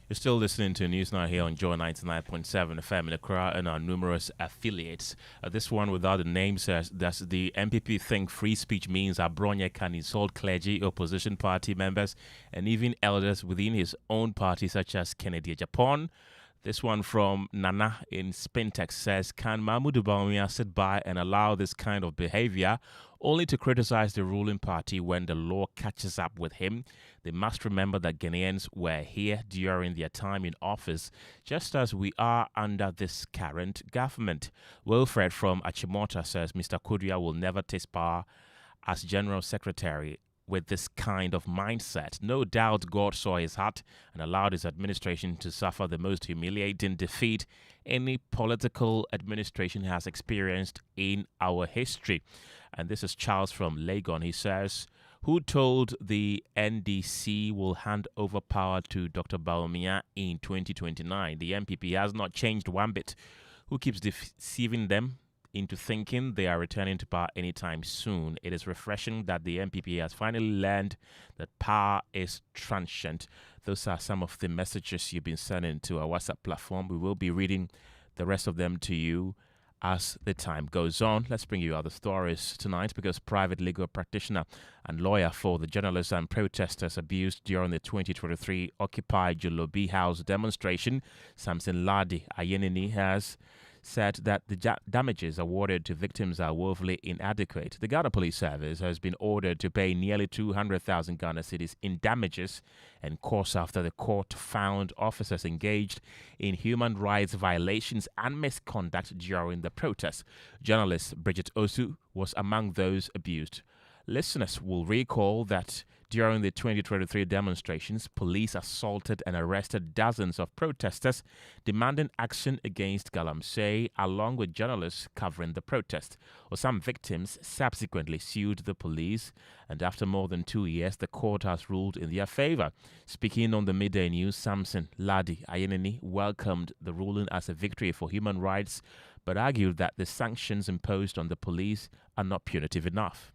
You're still listening to News Now here on Joy 99.7 FM in Accra and our numerous affiliates. This one without the name says that the NPP think free speech means Abronya can insult clergy, opposition party members, and even elders within his own party, such as Kenneth Japan. This one from Nana in Spintex says, can Mahmoud Bawumia sit by and allow this kind of behavior only to criticize the ruling party when the law catches up with him? They must remember that Ghanaians were here during their time in office, just as we are under this current government. Wilfred from Achimota says, Mr. Kudria will never taste power as General Secretary with this kind of mindset. No doubt God saw his heart and allowed his administration to suffer the most humiliating defeat any political administration has experienced in our history. And this is Charles from Legon. He says, who told the NDC will hand over power to Dr. Bawumia in 2029? The NPP has not changed one bit. Who keeps deceiving them into thinking they are returning to power anytime soon? It is refreshing that the NPP has finally learned that power is transient. Those are some of the messages you've been sending to our WhatsApp platform. We will be reading the rest of them to you as the time goes on. Let's bring you other stories tonight, because private legal practitioner and lawyer for the journalists and protesters abused during the 2023 Occupy Jolobi House demonstration, Samson Ladi Ayenini, has said that the damages awarded to victims are woefully inadequate. The Ghana Police Service has been ordered to pay nearly 200,000 Ghana cedis in damages and costs after the court found officers engaged in human rights violations and misconduct during the protest. Journalist Bridget Osu was among those abused. Listeners will recall that during the 2023 demonstrations, police assaulted and arrested dozens of protesters demanding action against Galamsey, along with journalists covering the protest. Some victims subsequently sued the police, and after more than 2 years, the court has ruled in their favor. Speaking on the midday news, Samson Ladi Ayenini welcomed the ruling as a victory for human rights, but argued that the sanctions imposed on the police are not punitive enough.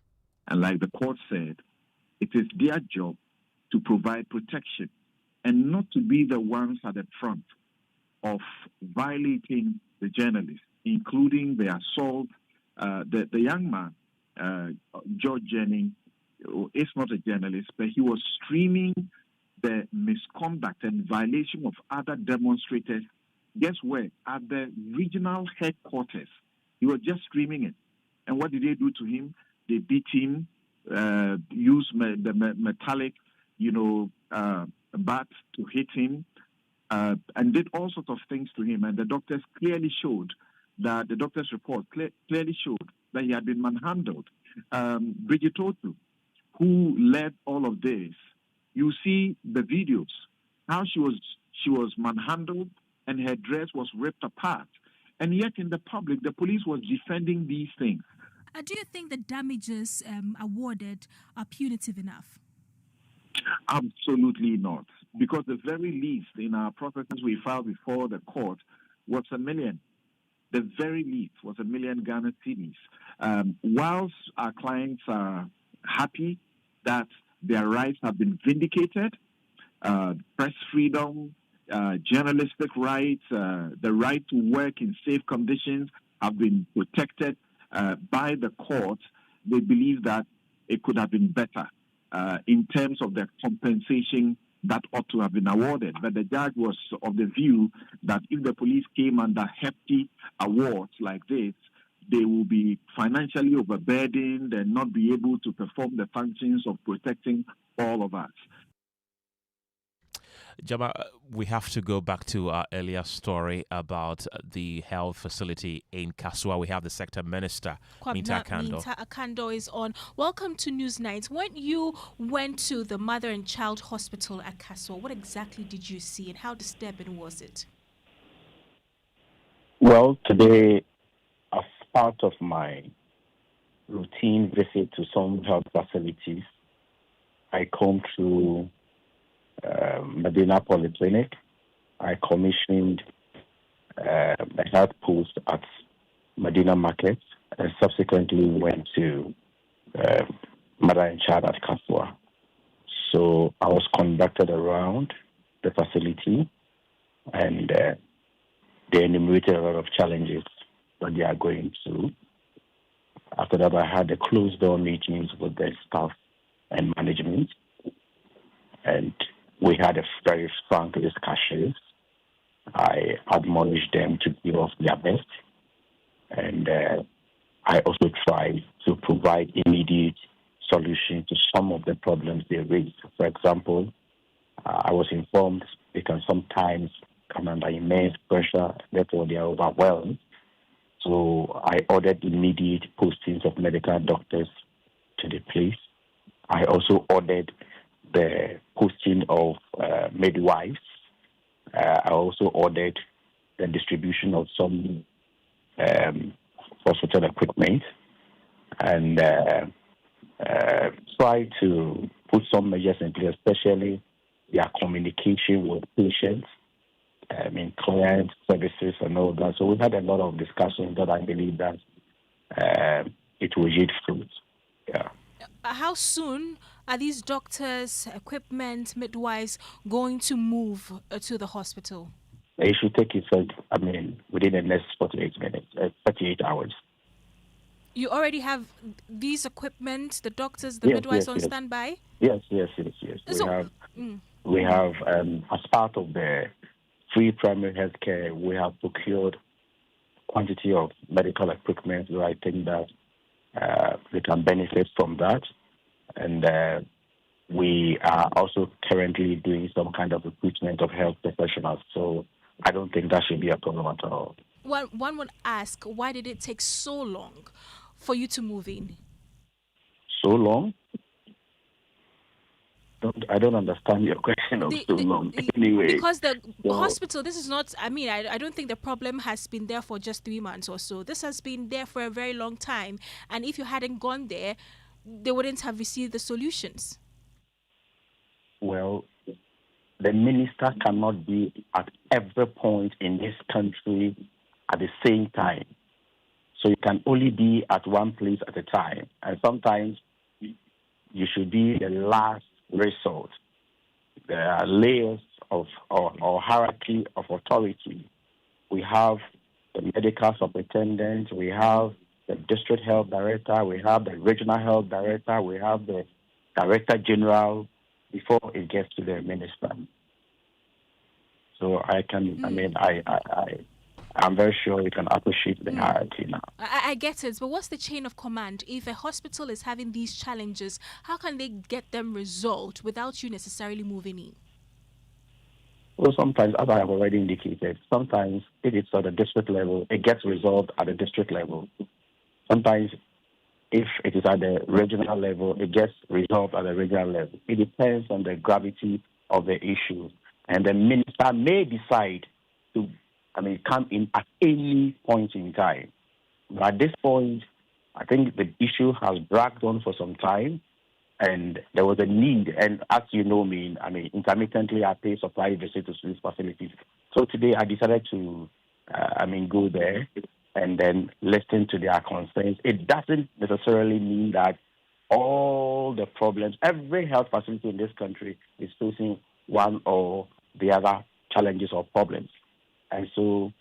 And like the court said, it is their job to provide protection and not to be the ones at the front of violating the journalists, including the assault. The young man, George Jennings, is not a journalist, but he was streaming the misconduct and violation of other demonstrators. Guess where? At the regional headquarters. He was just streaming it. And what did they do to him? They beat him, used the metallic, bat to hit him, and did all sorts of things to him. And the doctors clearly showed that the doctor's report clearly showed that he had been manhandled. Bridget Otu, who led all of this, you see the videos, how she was manhandled and her dress was ripped apart. And yet in the public, the police was defending these things. Do you think the damages awarded are punitive enough? Absolutely not. Because the very least in our processes we filed before the court was 1 million. The very least was 1 million Ghana cedis. Whilst our clients are happy that their rights have been vindicated, press freedom, journalistic rights, the right to work in safe conditions have been protected by the court, they believe that it could have been better. in terms of the compensation that ought to have been awarded. But the judge was of the view that if the police came under hefty awards like this, they will be financially overburdened and not be able to perform the functions of protecting all of us. Gemma, we have to go back to our earlier story about the health facility in Kasua. We have the sector minister, Minta Akando, is on. Welcome to Newsnight. When you went to the mother and child hospital at Kasua, what exactly did you see and how disturbing was it? Well, today, as part of my routine visit to some health facilities, I come to Medina Polyclinic. I commissioned a health post at Medina Market and subsequently went to Mother and Child at Kasua. So I was conducted around the facility and they enumerated a lot of challenges that they are going through. After that, I had the closed door meetings with the staff and management, and we had a very frank discussion. I admonished them to give us their best, and I also tried to provide immediate solutions to some of the problems they raised. For example, I was informed they can sometimes come under immense pressure, therefore they are overwhelmed. So I ordered immediate postings of medical doctors to the place. I also ordered the posting of midwives. I also ordered the distribution of some hospital equipment and try to put some measures in place, especially their communication with patients, client services and all that. So we had a lot of discussions that I believe that it will yield fruit. Yeah. How soon are these doctors, equipment, midwives going to move to the hospital? It should take effect, within the next 48 minutes, 38 hours. You already have these equipment, the doctors, the midwives on standby? Yes. We have, as part of the free primary health care, we have procured quantity of medical equipment, so I think that we can benefit from that. And we are also currently doing some kind of recruitment of health professionals, so I don't think that should be a problem at all. One would ask, why did it take so long for you to move in? So long? I don't understand your question of so long. Anyway, because the hospital, this is not, I don't think the problem has been there for just 3 months or so. This has been there for a very long time. And if you hadn't gone there, they wouldn't have received the solutions. Well, the minister cannot be at every point in this country at the same time. So you can only be at one place at a time. And sometimes you should be the last resort. There are layers of or hierarchy of authority. We have the medical superintendent, we have the district health director, we have the regional health director, we have the director general before it gets to the minister. So I'm very sure you can appreciate the hierarchy now. I get it, but what's the chain of command? If a hospital is having these challenges, how can they get them resolved without you necessarily moving in? Well, sometimes, as I have already indicated, sometimes if it's at the district level, it gets resolved at the district level. Sometimes, if it is at the regional level, it gets resolved at the regional level. It depends on the gravity of the issue. And the minister may decide to come in at any point in time. But at this point, I think the issue has dragged on for some time, and there was a need. And as you know me, intermittently I pay supply visits to these facilities. So today I decided to, go there and then listen to their concerns. It doesn't necessarily mean that all the problems, every health facility in this country is facing one or the other challenges or problems. And so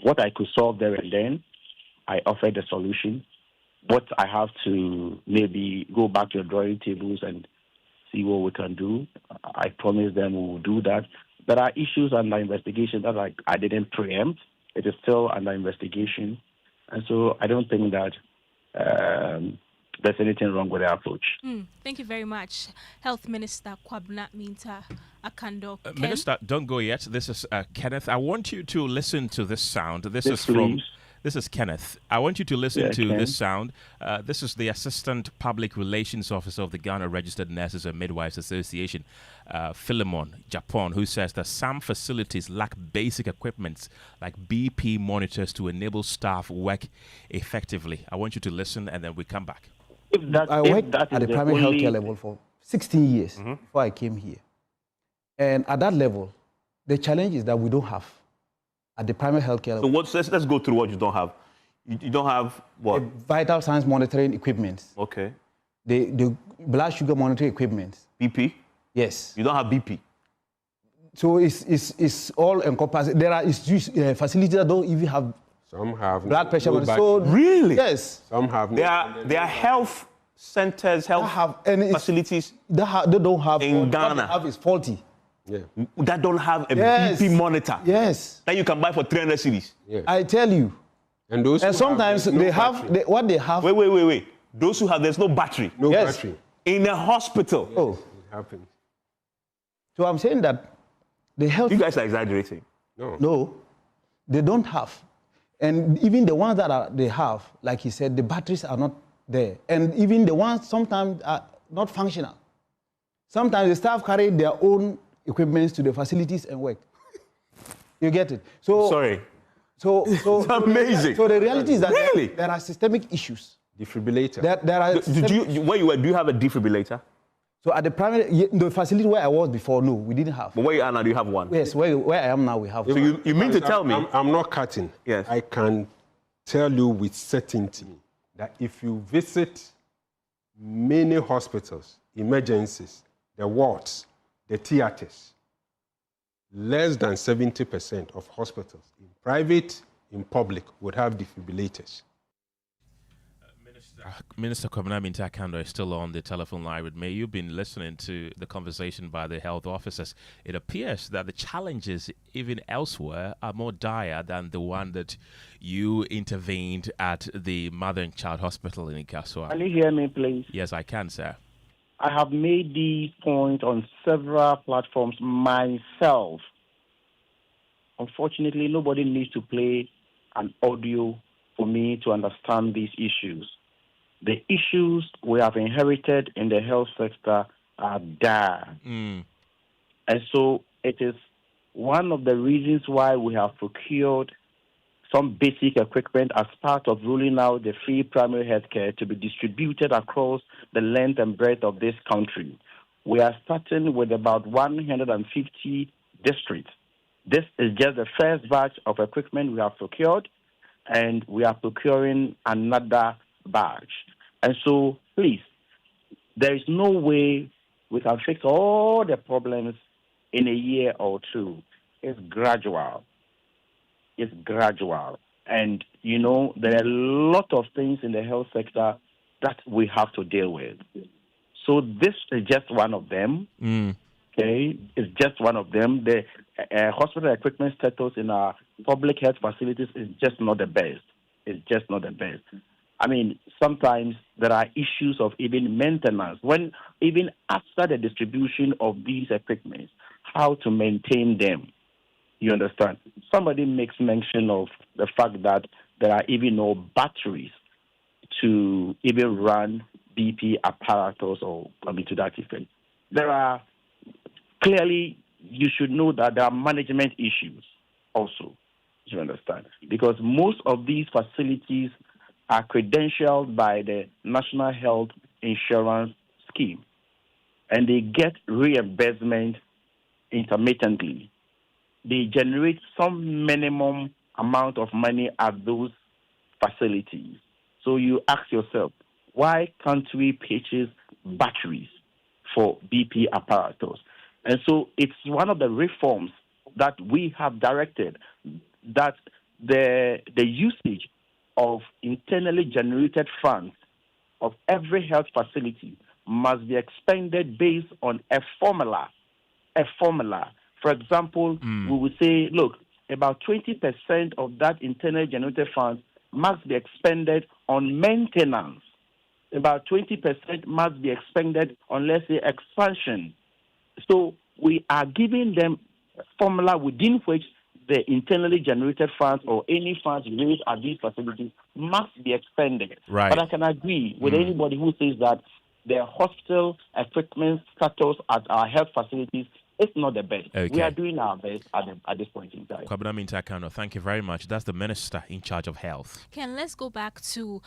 what I could solve there and then, I offered a solution. What I have to maybe go back to the drawing tables and see what we can do. I promise them we will do that. There are issues under investigation that I didn't preempt. It is still under investigation. And so I don't think that there's anything wrong with the approach. Thank you very much. Health Minister Kwabena Minta Akando. Minister, don't go yet. This is Kenneth. I want you to listen to this sound. This is Kenneth. I want you to listen to this sound. This is the Assistant Public Relations Officer of the Ghana Registered Nurses and Midwives Association, Philemon Japan, who says that some facilities lack basic equipment like BP monitors to enable staff work effectively. I want you to listen and then we come back. I worked at the primary healthcare level for 16 years before I came here. And at that level, the challenge is that we don't have at the primary healthcare level. So let's go through what you don't have. You don't have what? Vital signs monitoring equipment. Okay. The blood sugar monitoring equipment. BP? Yes. You don't have BP? So it's all encompassing. There are facilities that don't even have. Some have blood pressure. So really? Yes. Some have. There are health centers, facilities. They don't have. In Ghana. What they have is faulty. Yeah. That don't have a BP monitor. Yes. That you can buy for 300 cedis. Yeah. I tell you. And those. And sometimes they have what they have. Wait. Those who have, there's no battery. No battery. In a hospital. Oh. It happens. So I'm saying that the health. You guys are exaggerating. No, they don't have. And even the ones that they have, like he said, the batteries are not there. And even the ones sometimes are not functional. Sometimes the staff carry their own equipment to the facilities and work. You get it? So sorry. So it's amazing. So the reality is that really? there are systemic issues. Defibrillator. There are do you have a defibrillator? So at the facility where I was before, no, we didn't have. But where you are now, do you have one? Yes, where I am now, we have so one. you mean to tell me? I'm not cutting. Yes. I can tell you with certainty that if you visit many hospitals, emergencies, the wards, the theaters, less than 70% of hospitals, in private, in public, would have defibrillators. Minister Kwabena Minta Akando is still on the telephone line with me. You've been listening to the conversation by the health officers. It appears that the challenges, even elsewhere, are more dire than the one that you intervened at the Mother and Child Hospital in Ikasua. Can you hear me, please? Yes, I can, sir. I have made these points on several platforms myself. Unfortunately, nobody needs to play an audio for me to understand these issues. The issues we have inherited in the health sector are dire. And so it is one of the reasons why we have procured some basic equipment as part of rolling out the free primary health care to be distributed across the length and breadth of this country. We are starting with about 150 districts. This is just the first batch of equipment we have procured, and we are procuring another batch. And so, please, there is no way we can fix all the problems in a year or two. It's gradual. It's gradual. And, you know, there are a lot of things in the health sector that we have to deal with. So this is just one of them. Okay? It's just one of them. The hospital equipment status in our public health facilities is just not the best. It's just not the best. I mean, sometimes there are issues of even maintenance. When even after the distribution of these equipment, how to maintain them. You understand? Somebody makes mention of the fact that there are even no batteries to even run BP apparatus or to that effect. There are clearly, you should know that there are management issues also. You understand? Because most of these facilities are credentialed by the National Health Insurance Scheme, and they get reimbursement intermittently. They generate some minimum amount of money at those facilities. So you ask yourself, why can't we purchase batteries for BP apparatus? And so it's one of the reforms that we have directed, that the usage of internally generated funds of every health facility must be expended based on a formula. A formula. For example, we would say, look, about 20% of that internally generated funds must be expended on maintenance. About 20% must be expended on, let's say, expansion. So we are giving them a formula within which the internally generated funds or any funds raised at these facilities must be expended. Right. But I can agree with anybody who says that the hospital equipment status at our health facilities is not the best. Okay. We are doing our best at this point in time. Kwabena Mintakano, thank you very much. That's the Minister in charge of health. Ken, let's go back to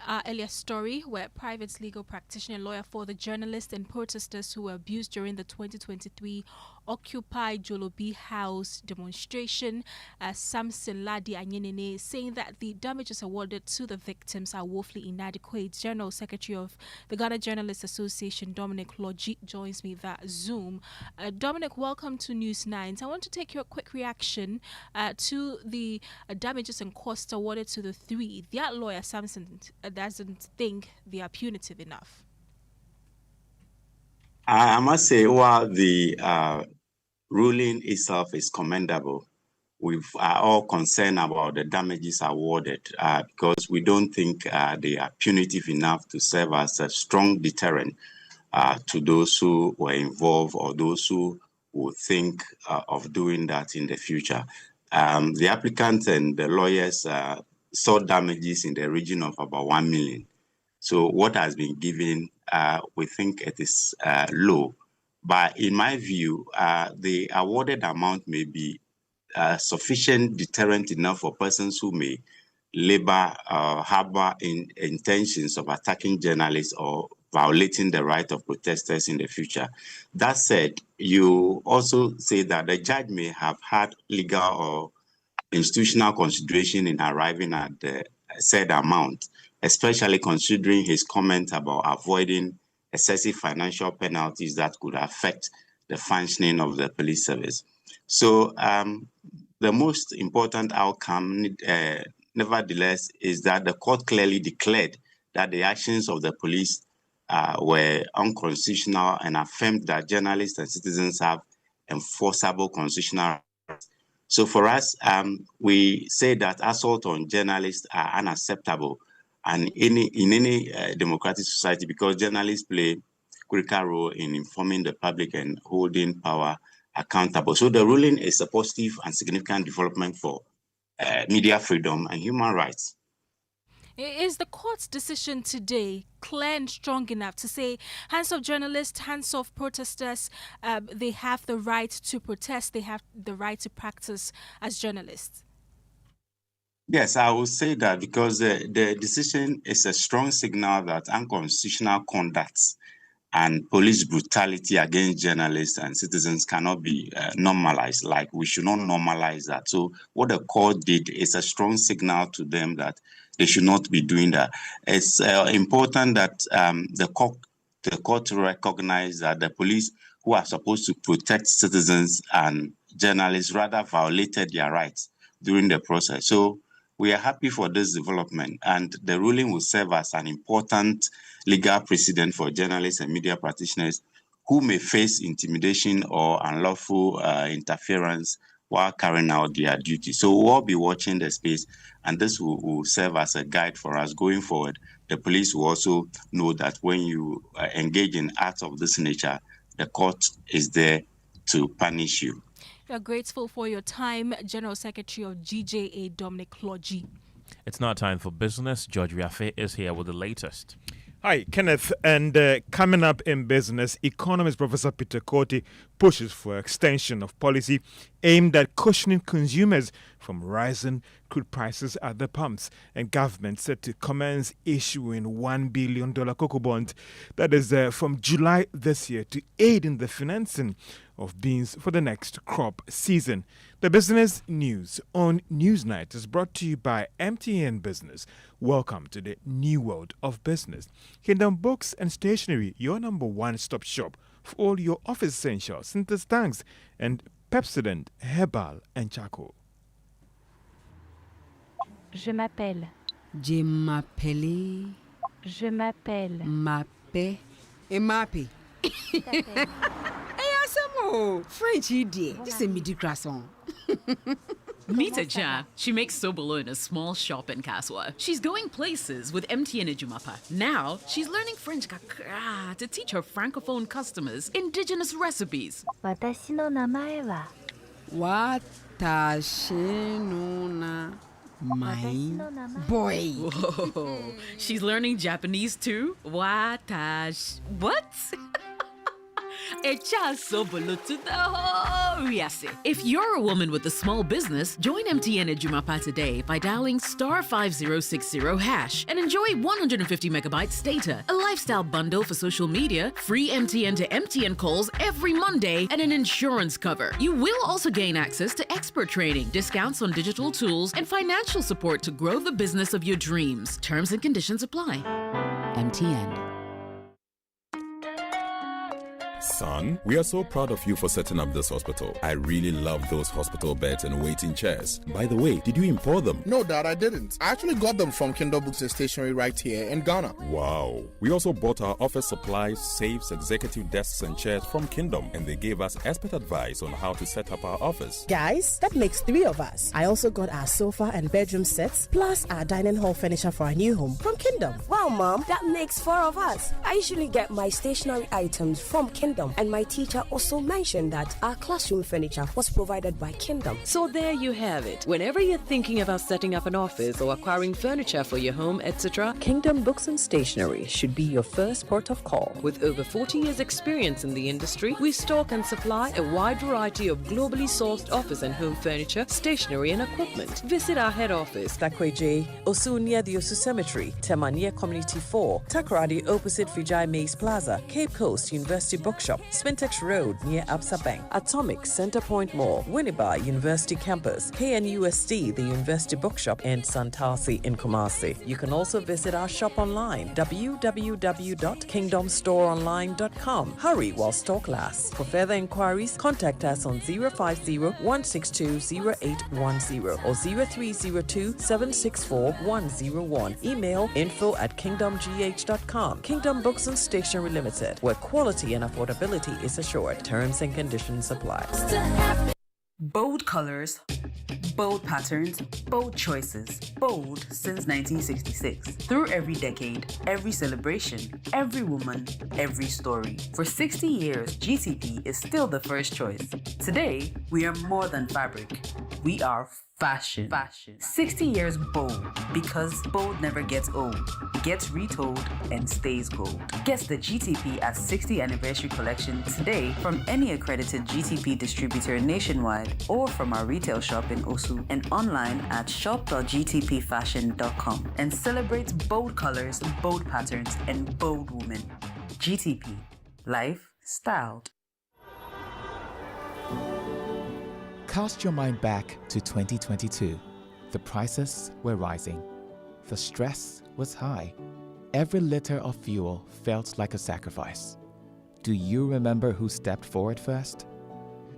our earlier story where private legal practitioner and lawyer for the journalists and protesters who were abused during the 2023 Occupy Jolobi House demonstration, Samson Ladi Anyenene, saying that the damages awarded to the victims are woefully inadequate. General Secretary of the Ghana Journalists Association, Dominic Logi, joins me via Zoom. Dominic, welcome to News 9. I want to take your quick reaction to the damages and costs awarded to the three. Their lawyer, Samson, doesn't think they are punitive enough. I must say, while the ruling itself is commendable, we are all concerned about the damages awarded because we don't think they are punitive enough to serve as a strong deterrent to those who were involved or those who would think of doing that in the future. The applicants and the lawyers sought damages in the region of about 1 million. So what has been given, we think it is low. But in my view, the awarded amount may be sufficient deterrent enough for persons who may harbor intentions of attacking journalists or violating the right of protesters in the future. That said, you also say that the judge may have had legal or institutional consideration in arriving at the said amount, especially considering his comment about avoiding excessive financial penalties that could affect the functioning of the police service. So the most important outcome, nevertheless, is that the court clearly declared that the actions of the police were unconstitutional and affirmed that journalists and citizens have enforceable constitutional rights. So for us, we say that assault on journalists are unacceptable and in any democratic society because journalists play a critical role in informing the public and holding power accountable. So the ruling is a positive and significant development for media freedom and human rights. Is the court's decision today clear and strong enough to say hands off journalists, hands off protesters, they have the right to protest, they have the right to practice as journalists? Yes, I would say that because the decision is a strong signal that unconstitutional conduct and police brutality against journalists and citizens cannot be normalized. Like, we should not normalize that. So what the court did is a strong signal to them that they should not be doing that. It's important that the court recognize that the police who are supposed to protect citizens and journalists rather violated their rights during the process. So we are happy for this development, and the ruling will serve as an important legal precedent for journalists and media practitioners who may face intimidation or unlawful interference while carrying out their duty. So we'll all be watching the space, and this will serve as a guide for us going forward. The police will also know that when you engage in acts of this nature, the court is there to punish you. We are grateful for your time, General Secretary of GJA, Dominic Logi. It's now time for business. George Riafe is here with the latest. Hi, Kenneth. And coming up in business, economist Professor Peter Korte pushes for extension of policy aimed at cushioning consumers from rising crude prices at the pumps. And government set to commence issuing $1 billion cocoa bond, that is from July this year, to aid in the financing of beans for the next crop season. The business news on Newsnight is brought to you by MTN Business. Welcome to the new world of business. Kingdom Books and Stationery, your number one-stop shop for all your office essentials, Synthesis tanks, and Pepsodent, Herbal, and Charcoal. Je m'appelle. Je m'appelle. Je m'appelle. M'appelle. Emapi. Hey, Asamo, French idiot. This is a midi croissant. Meet Jan. She makes sobolo in a small shop in Kaswa. She's going places with MTN Ejumapa. Now, she's learning French kakra to teach her francophone customers indigenous recipes. Watashi no namae wa? Watashi no namae. Boy. Whoa. She's learning Japanese too? Watashi. What? If you're a woman with a small business, join MTN Ejumapa today by dialing *5060# and enjoy 150 megabytes data, a lifestyle bundle for social media, free MTN to MTN calls every Monday, and an insurance cover. You will also gain access to expert training, discounts on digital tools, and financial support to grow the business of your dreams. Terms and conditions apply. MTN. Son, we are so proud of you for setting up this hospital. I really love those hospital beds and waiting chairs. By the way, did you import them? No, Dad, I didn't. I actually got them from Kingdom Books and Stationery right here in Ghana. Wow. We also bought our office supplies, safes, executive desks and chairs from Kingdom, and they gave us expert advice on how to set up our office. Guys, that makes 3 of us. I also got our sofa and bedroom sets, plus our dining hall furniture for our new home from Kingdom. Wow, Mom, that makes 4 of us. I usually get my stationery items from Kingdom, and my teacher also mentioned that our classroom furniture was provided by Kingdom. So there you have it. Whenever you're thinking about setting up an office or acquiring furniture for your home, etc., Kingdom Books and Stationery should be your first port of call. With over 40 years experience in the industry, we stock and supply a wide variety of globally sourced office and home furniture, stationery and equipment. Visit our head office, Takweje, Osu near the Osu Cemetery, Temania Community 4, Takoradi opposite Vijay Mays Plaza, Cape Coast University Bookshop, Spintex Road near Absa Bank, Atomic Centerpoint Mall, Winneba University Campus, KNUST, the University Bookshop, and Santasi in Kumasi. You can also visit our shop online, www.kingdomstoreonline.com. Hurry while stock lasts. For further inquiries, contact us on 050-162-0810 or 0302-764-101. Email info@kingdomgh.com. Kingdom Books and Stationery Limited, where quality and affordability is assured. Terms and conditions apply. Bold colors, bold patterns, bold choices. Bold since 1966. Through every decade, every celebration, every woman, every story. For 60 years, GTP is still the first choice. Today, we are more than fabric. We are fashion. 60 years bold, because bold never gets old, gets retold, and stays gold. Get the GTP at 60th Anniversary Collection today from any accredited GTP distributor nationwide or from our retail shop in Osu and online at shop.gtpfashion.com, and celebrate bold colors, bold patterns, and bold women. GTP. Life styled. Cast your mind back to 2022. The prices were rising. The stress was high. Every liter of fuel felt like a sacrifice. Do you remember who stepped forward first?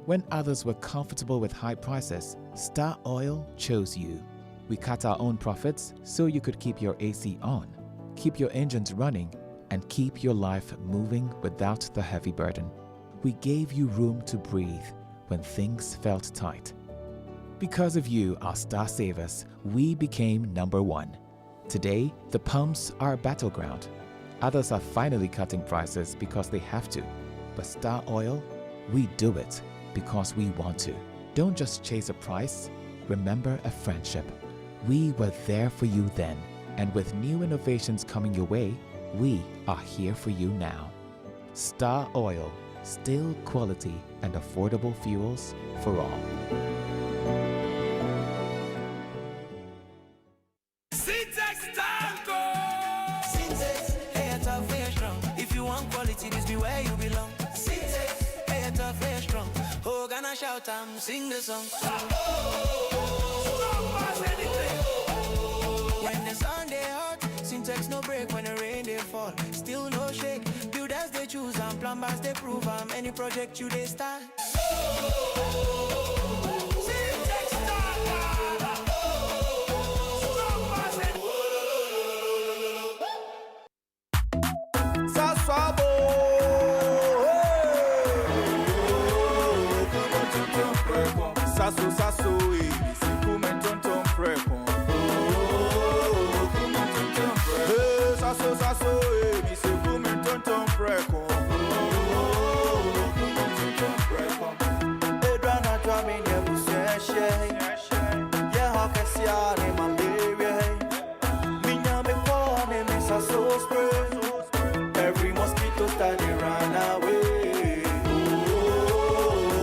When others were comfortable with high prices, Star Oil chose you. We cut our own profits so you could keep your AC on, keep your engines running, and keep your life moving without the heavy burden. We gave you room to breathe when things felt tight. Because of you, our star savers, we became #1. Today, the pumps are a battleground. Others are finally cutting prices because they have to. But Star Oil, we do it because we want to. Don't just chase a price, remember a friendship. We were there for you then, and with new innovations coming your way, we are here for you now. Star Oil, still quality and affordable fuels for all. If you want quality, this be where you belong. Hey, tough, hey, strong. Oh, gonna shout and sing the song. When the sun they hot, syntax no break. When the rain they fall, still no shake. Builders they choose and plumbers they prove. Any project you they start. Saswabo. Sasso, sasso, si come tonton preko. Sasso, sasso, si come tonton preko. Edrana drama in your busheshe. Yeah, how can see all in my baby? Minya me pone me sasso spray. Every mosquito start to run away.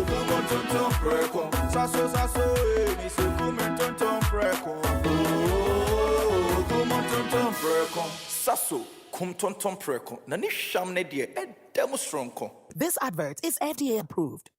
Come on, tonton preko. Sasso, sasso, mi se come tonton preko. Come on, tonton preko. Sasso, come tonton preko. Nani sham ne die, demo stronko. This advert is FDA approved.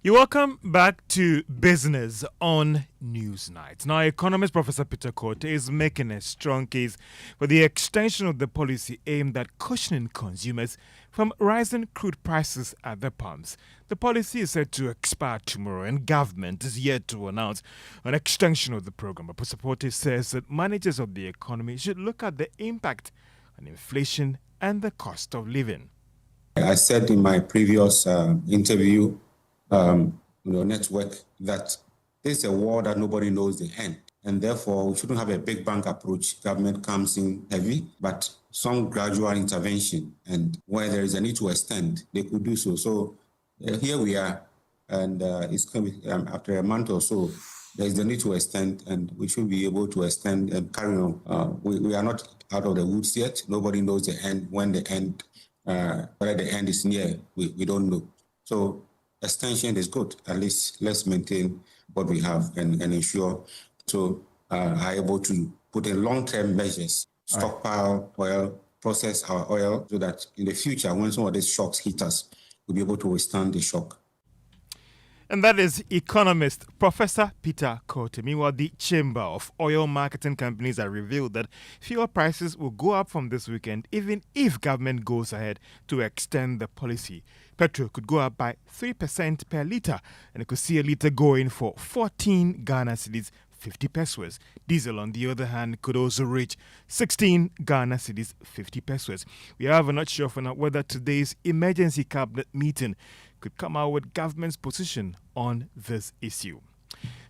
You're welcome back to Business on Newsnight. Now, economist Professor Peter Korte is making a strong case for the extension of the policy aimed at cushioning consumers from rising crude prices at the pumps. The policy is set to expire tomorrow, and government is yet to announce an extension of the program. But Professor Korte says that managers of the economy should look at the impact on inflation and the cost of living. I said in my previous interview, network, that there's a war that nobody knows the end. And therefore, we shouldn't have a big bang approach. Government comes in heavy, but some gradual intervention. And where there is a need to extend, they could do so. So here we are, and it's coming after a month or so. There's the need to extend, and we should be able to extend and carry on. We are not out of the woods yet. Nobody knows the end. When the end, whether the end is near, we don't know. So extension is good. At least let's maintain what we have and ensure to are able to put in long-term measures, stockpile oil, process our oil, so that in the future, when some of these shocks hit us, we'll be able to withstand the shock. And that is economist Professor Peter Korte. Meanwhile, the Chamber of Oil Marketing Companies have revealed that fuel prices will go up from this weekend, even if government goes ahead to extend the policy. Petrol could go up by 3% per litre, and it could see a litre going for 14 Ghana cedis, 50 pesos. Diesel, on the other hand, could also reach 16 Ghana cedis, 50 pesos. We are not sure for now whether today's emergency cabinet meeting could come out with government's position on this issue.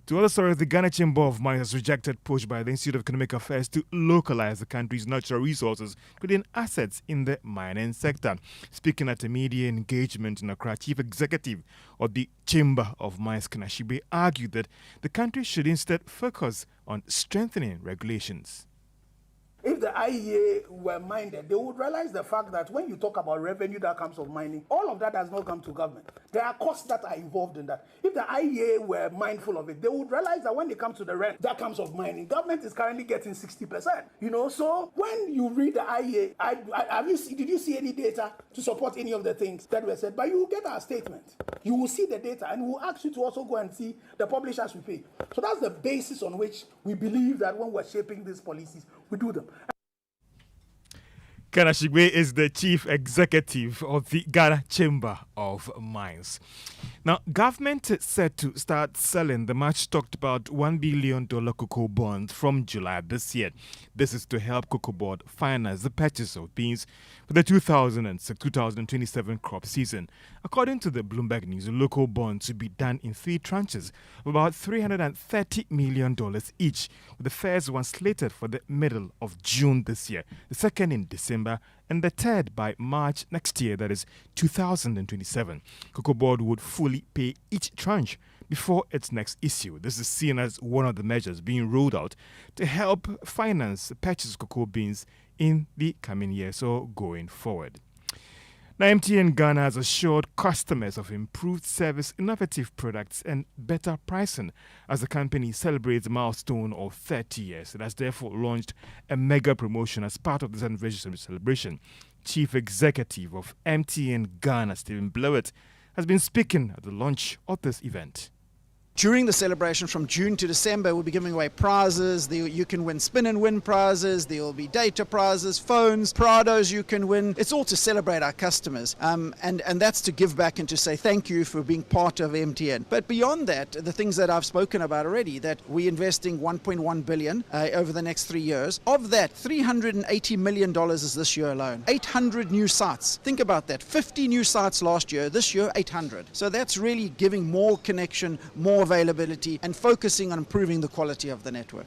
To other stories, the Ghana Chamber of Mines has rejected push by the Institute of Economic Affairs to localize the country's natural resources, including assets in the mining sector. Speaking at a media engagement in Accra, Chief Executive of the Chamber of Mines, Kenneth, argued that the country should instead focus on strengthening regulations. If the IEA were minded, they would realize the fact that when you talk about revenue that comes from mining, all of that does not come to government. There are costs that are involved in that. If the IEA were mindful of it, they would realize that when it comes to the rent that comes of mining, government is currently getting 60%. So when you read the IEA, did you see any data to support any of the things that were said? But you will get our statement. You will see the data, and we will ask you to also go and see the publishers we pay. So that's the basis on which we believe that when we're shaping these policies, we do them. Kenneth is the chief executive of the Ghana Chamber of Mines. Now, government is set to start selling the much talked about $1 billion cocoa bond from July this year. This is to help Cocoa Board finance the purchase of beans for the 2026-2027 crop season. According to the Bloomberg News, the local bonds will be done in 3 tranches of about $330 million each, with the first one slated for the middle of June this year, the second in December, and the third by March next year, that is 2027. Cocoa Board would fully pay each tranche before its next issue. This is seen as one of the measures being rolled out to help finance the purchase of cocoa beans in the coming years or going forward. Now, MTN Ghana has assured customers of improved service, innovative products, and better pricing as the company celebrates a milestone of 30 years. It has therefore launched a mega promotion as part of this anniversary celebration. Chief Executive of MTN Ghana, Stephen Blewett, has been speaking at the launch of this event. During the celebration from June to December, we'll be giving away prizes. You can win spin and win prizes. There will be data prizes, phones, Prados you can win. It's all to celebrate our customers. And that's to give back and to say thank you for being part of MTN. But beyond that, the things that I've spoken about already, that we're investing 1.1 billion over the next 3 years. Of that, $380 million is this year alone. 800 new sites. Think about that. 50 new sites last year. This year, 800. So that's really giving more connection, more availability, and focusing on improving the quality of the network.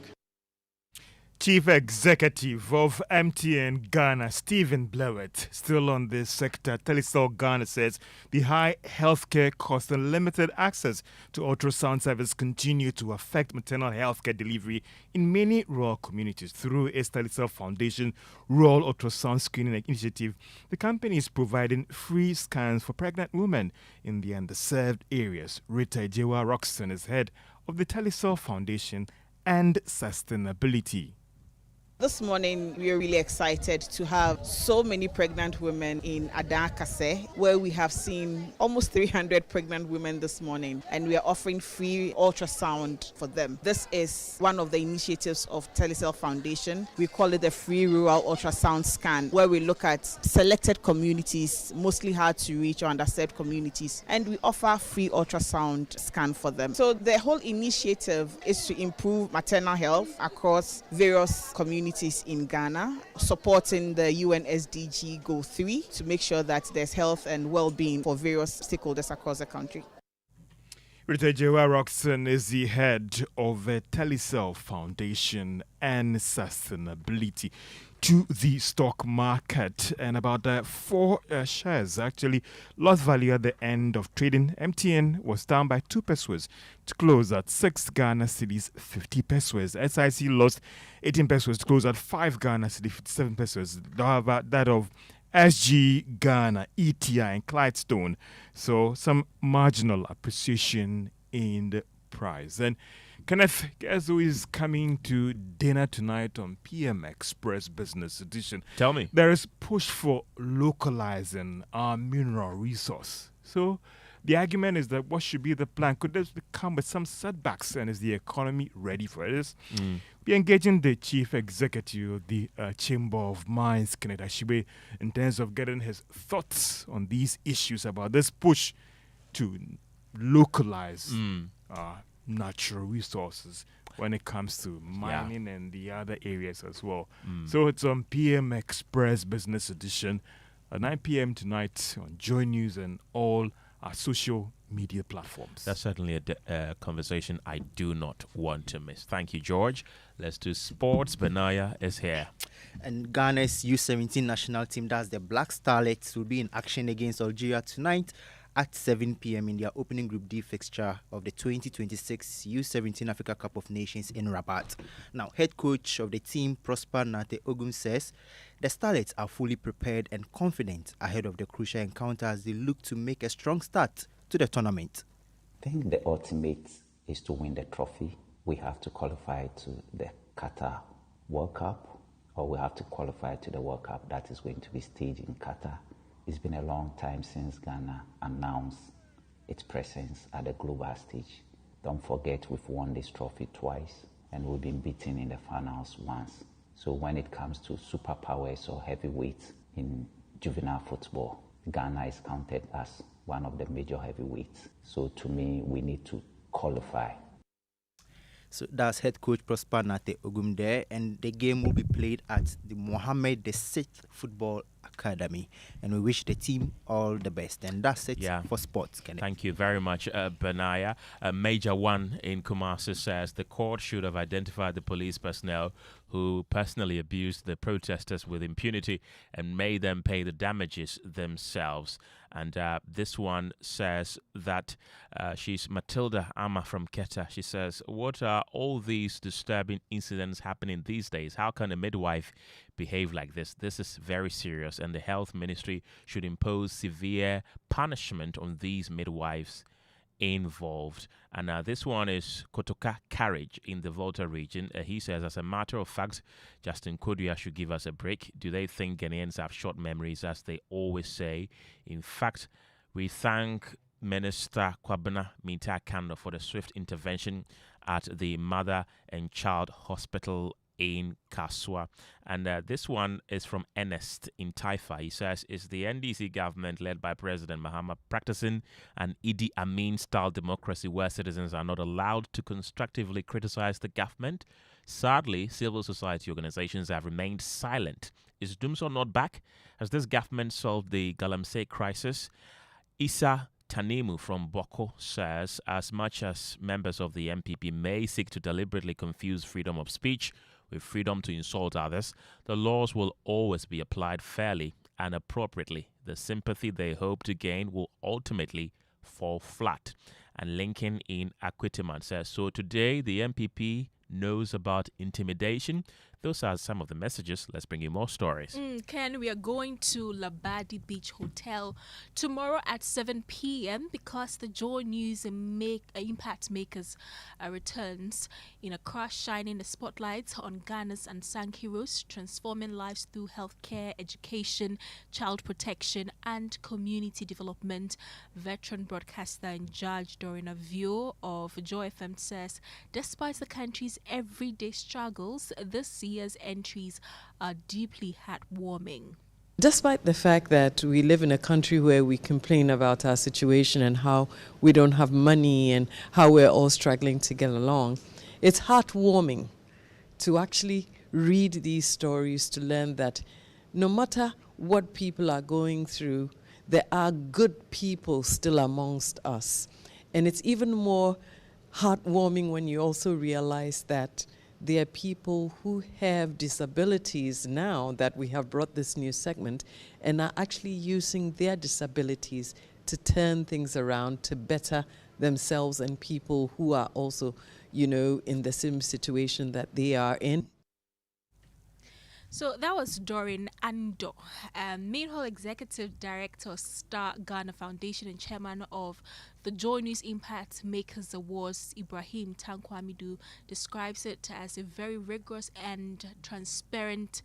Chief Executive of MTN Ghana, Stephen Blewett, still on this sector. Telecel Ghana says the high healthcare cost and limited access to ultrasound service continue to affect maternal healthcare delivery in many rural communities. Through its Telecel Foundation Rural Ultrasound Screening Initiative, the company is providing free scans for pregnant women in the underserved areas. Rita Jewa Roxton is head of the Telecel Foundation and Sustainability. This morning, we are really excited to have so many pregnant women in Adakase, where we have seen almost 300 pregnant women this morning, and we are offering free ultrasound for them. This is one of the initiatives of Telecel Foundation. We call it the Free Rural Ultrasound Scan, where we look at selected communities, mostly hard to reach or underserved communities, and we offer free ultrasound scan for them. So the whole initiative is to improve maternal health across various communities in Ghana, supporting the UN SDG Goal 3 to make sure that there's health and well-being for various stakeholders across the country. Rita Jewa Roxton is the head of the Telecel Foundation and Sustainability. To the stock market, and about 4 shares actually lost value at the end of trading. MTN was down by 2 pesos to close at 6 Ghana cedis 50 pesos. SIC lost 18 pesos to close at 5 Ghana cedis 57 pesos. However, that of SG Ghana, ETI, and Clydestone. So some marginal appreciation in the price. And Kenneth, guess who is coming to dinner tonight on PM Express Business Edition? Tell me. There is push for localizing our mineral resource. So the argument is that what should be the plan? Could this come with some setbacks, and is the economy ready for this? We're engaging the chief executive of the Chamber of Mines, Kenneth Ashibe, in terms of getting his thoughts on these issues about this push to localize natural resources when it comes to mining and the other areas as well. So it's on PM Express Business Edition at 9 p.m. tonight on Joy News and all our social media platforms. That's certainly a conversation I do not want to miss. Thank you, George. Let's do sports. Benaya is here. And Ghana's U17 national team, that's the Black Starlets, will be in action against Algeria tonight at 7 p.m. in their opening Group D fixture of the 2026 U17 Africa Cup of Nations in Rabat. Now, head coach of the team, Prosper Nate Ogum, says the Starlets are fully prepared and confident ahead of the crucial encounter as they look to make a strong start to the tournament. I think the ultimate is to win the trophy. We have to qualify to the Qatar World Cup, or we have to qualify to the World Cup that is going to be staged in Qatar. It's been a long time since Ghana announced its presence at the global stage. Don't forget, we've won this trophy twice and we've been beaten in the finals once. So when it comes to superpowers or heavyweights in juvenile football, Ghana is counted as one of the major heavyweights. So to me, we need to qualify. So that's head coach Prosper Nate Ogum there, and the game will be played at the Mohammed VI Football Academy, and we wish the team all the best. And that's it for sports, Kenneth. Thank you very much, Benaya. Major One in Kumasi says the court should have identified the police personnel who personally abused the protesters with impunity and made them pay the damages themselves. And this one says that she's Matilda Ama from Keta. She says, what are all these disturbing incidents happening these days? How can a midwife behave like this? This is very serious, and the health ministry should impose severe punishment on these midwives involved. And this one is Kotoka Carriage in the Volta region. He says, as a matter of fact, Justin Kodua should give us a break. Do they think Ghanaians have short memories, as they always say? In fact, we thank Minister Kwabena Minta-Kando for the swift intervention at the Mother and Child Hospital in Kaswa. And this one is from Ernest in Taifa. He says, is the NDC government led by President Mahama practicing an Idi Amin-style democracy where citizens are not allowed to constructively criticize the government? Sadly, civil society organizations have remained silent. Is Dumso not back? Has this government solved the Galamsey crisis? Isa Tanimu from Boko says, as much as members of the NPP may seek to deliberately confuse freedom of speech with freedom to insult others, the laws will always be applied fairly and appropriately. The sympathy they hope to gain will ultimately fall flat. And Lincoln in Aquitiman says, so today the NPP knows about intimidation. Those are some of the messages. Let's bring you more stories. Ken, we are going to Labadi Beach Hotel tomorrow at 7 p.m. because the Joy News Impact Makers returns in Accra, shining the spotlight on Ghana's unsung heroes, transforming lives through healthcare, education, child protection, and community development. Veteran broadcaster and judge Dorina View of Joy FM says, despite the country's everyday struggles, this year's entries are deeply heartwarming. Despite the fact that we live in a country where we complain about our situation and how we don't have money and how we're all struggling to get along, it's heartwarming to actually read these stories, to learn that no matter what people are going through, there are good people still amongst us. And it's even more heartwarming when you also realize that there are people who have disabilities now that we have brought this new segment and are actually using their disabilities to turn things around to better themselves and people who are also, in the same situation that they are in. So that was Doreen Ando, Mainhall Executive Director, Star Ghana Foundation and Chairman of the Joy News Impact Makers Awards. Ibrahim Tankwamidu describes it as a very rigorous and transparent,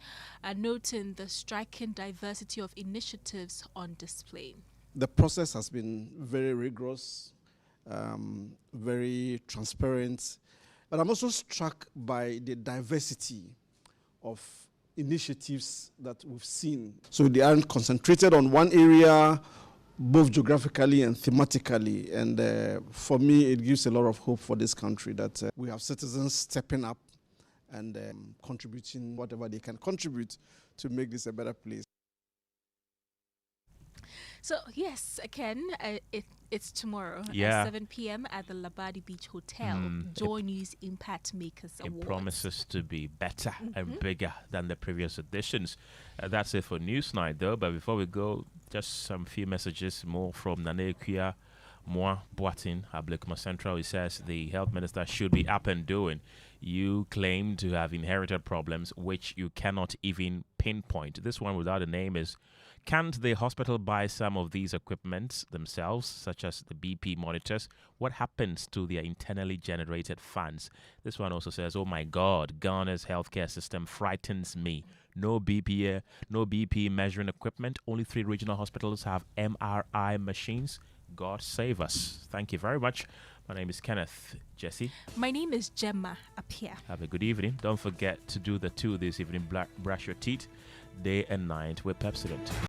noting the striking diversity of initiatives on display. The process has been very rigorous, very transparent, but I'm also struck by the diversity of initiatives that we've seen. So they aren't concentrated on one area, both geographically and thematically. And for me, it gives a lot of hope for this country that we have citizens stepping up and contributing whatever they can contribute to make this a better place. So, yes, Ken, it's tomorrow at 7 p.m. at the Labadi Beach Hotel. Joy News Impact Makers Awards. It promises to be better and bigger than the previous editions. That's it for Newsnight, though. But before we go, just some few messages more from Nane Kuya Moa Boatin, Ablekuma Central. He says the health minister should be up and doing. You claim to have inherited problems which you cannot even pinpoint. This one without a name is, can't the hospital buy some of these equipments themselves, such as the BP monitors? What happens to their internally generated funds? This one also says, oh my God, Ghana's healthcare system frightens me. No BP measuring equipment. Only 3 regional hospitals have MRI machines. God save us. Thank you very much. My name is Kenneth. Gyasi. My name is Gemma Appiah. Have a good evening. Don't forget to do the 2 this evening. Brush your teeth day and night with Pepsodent.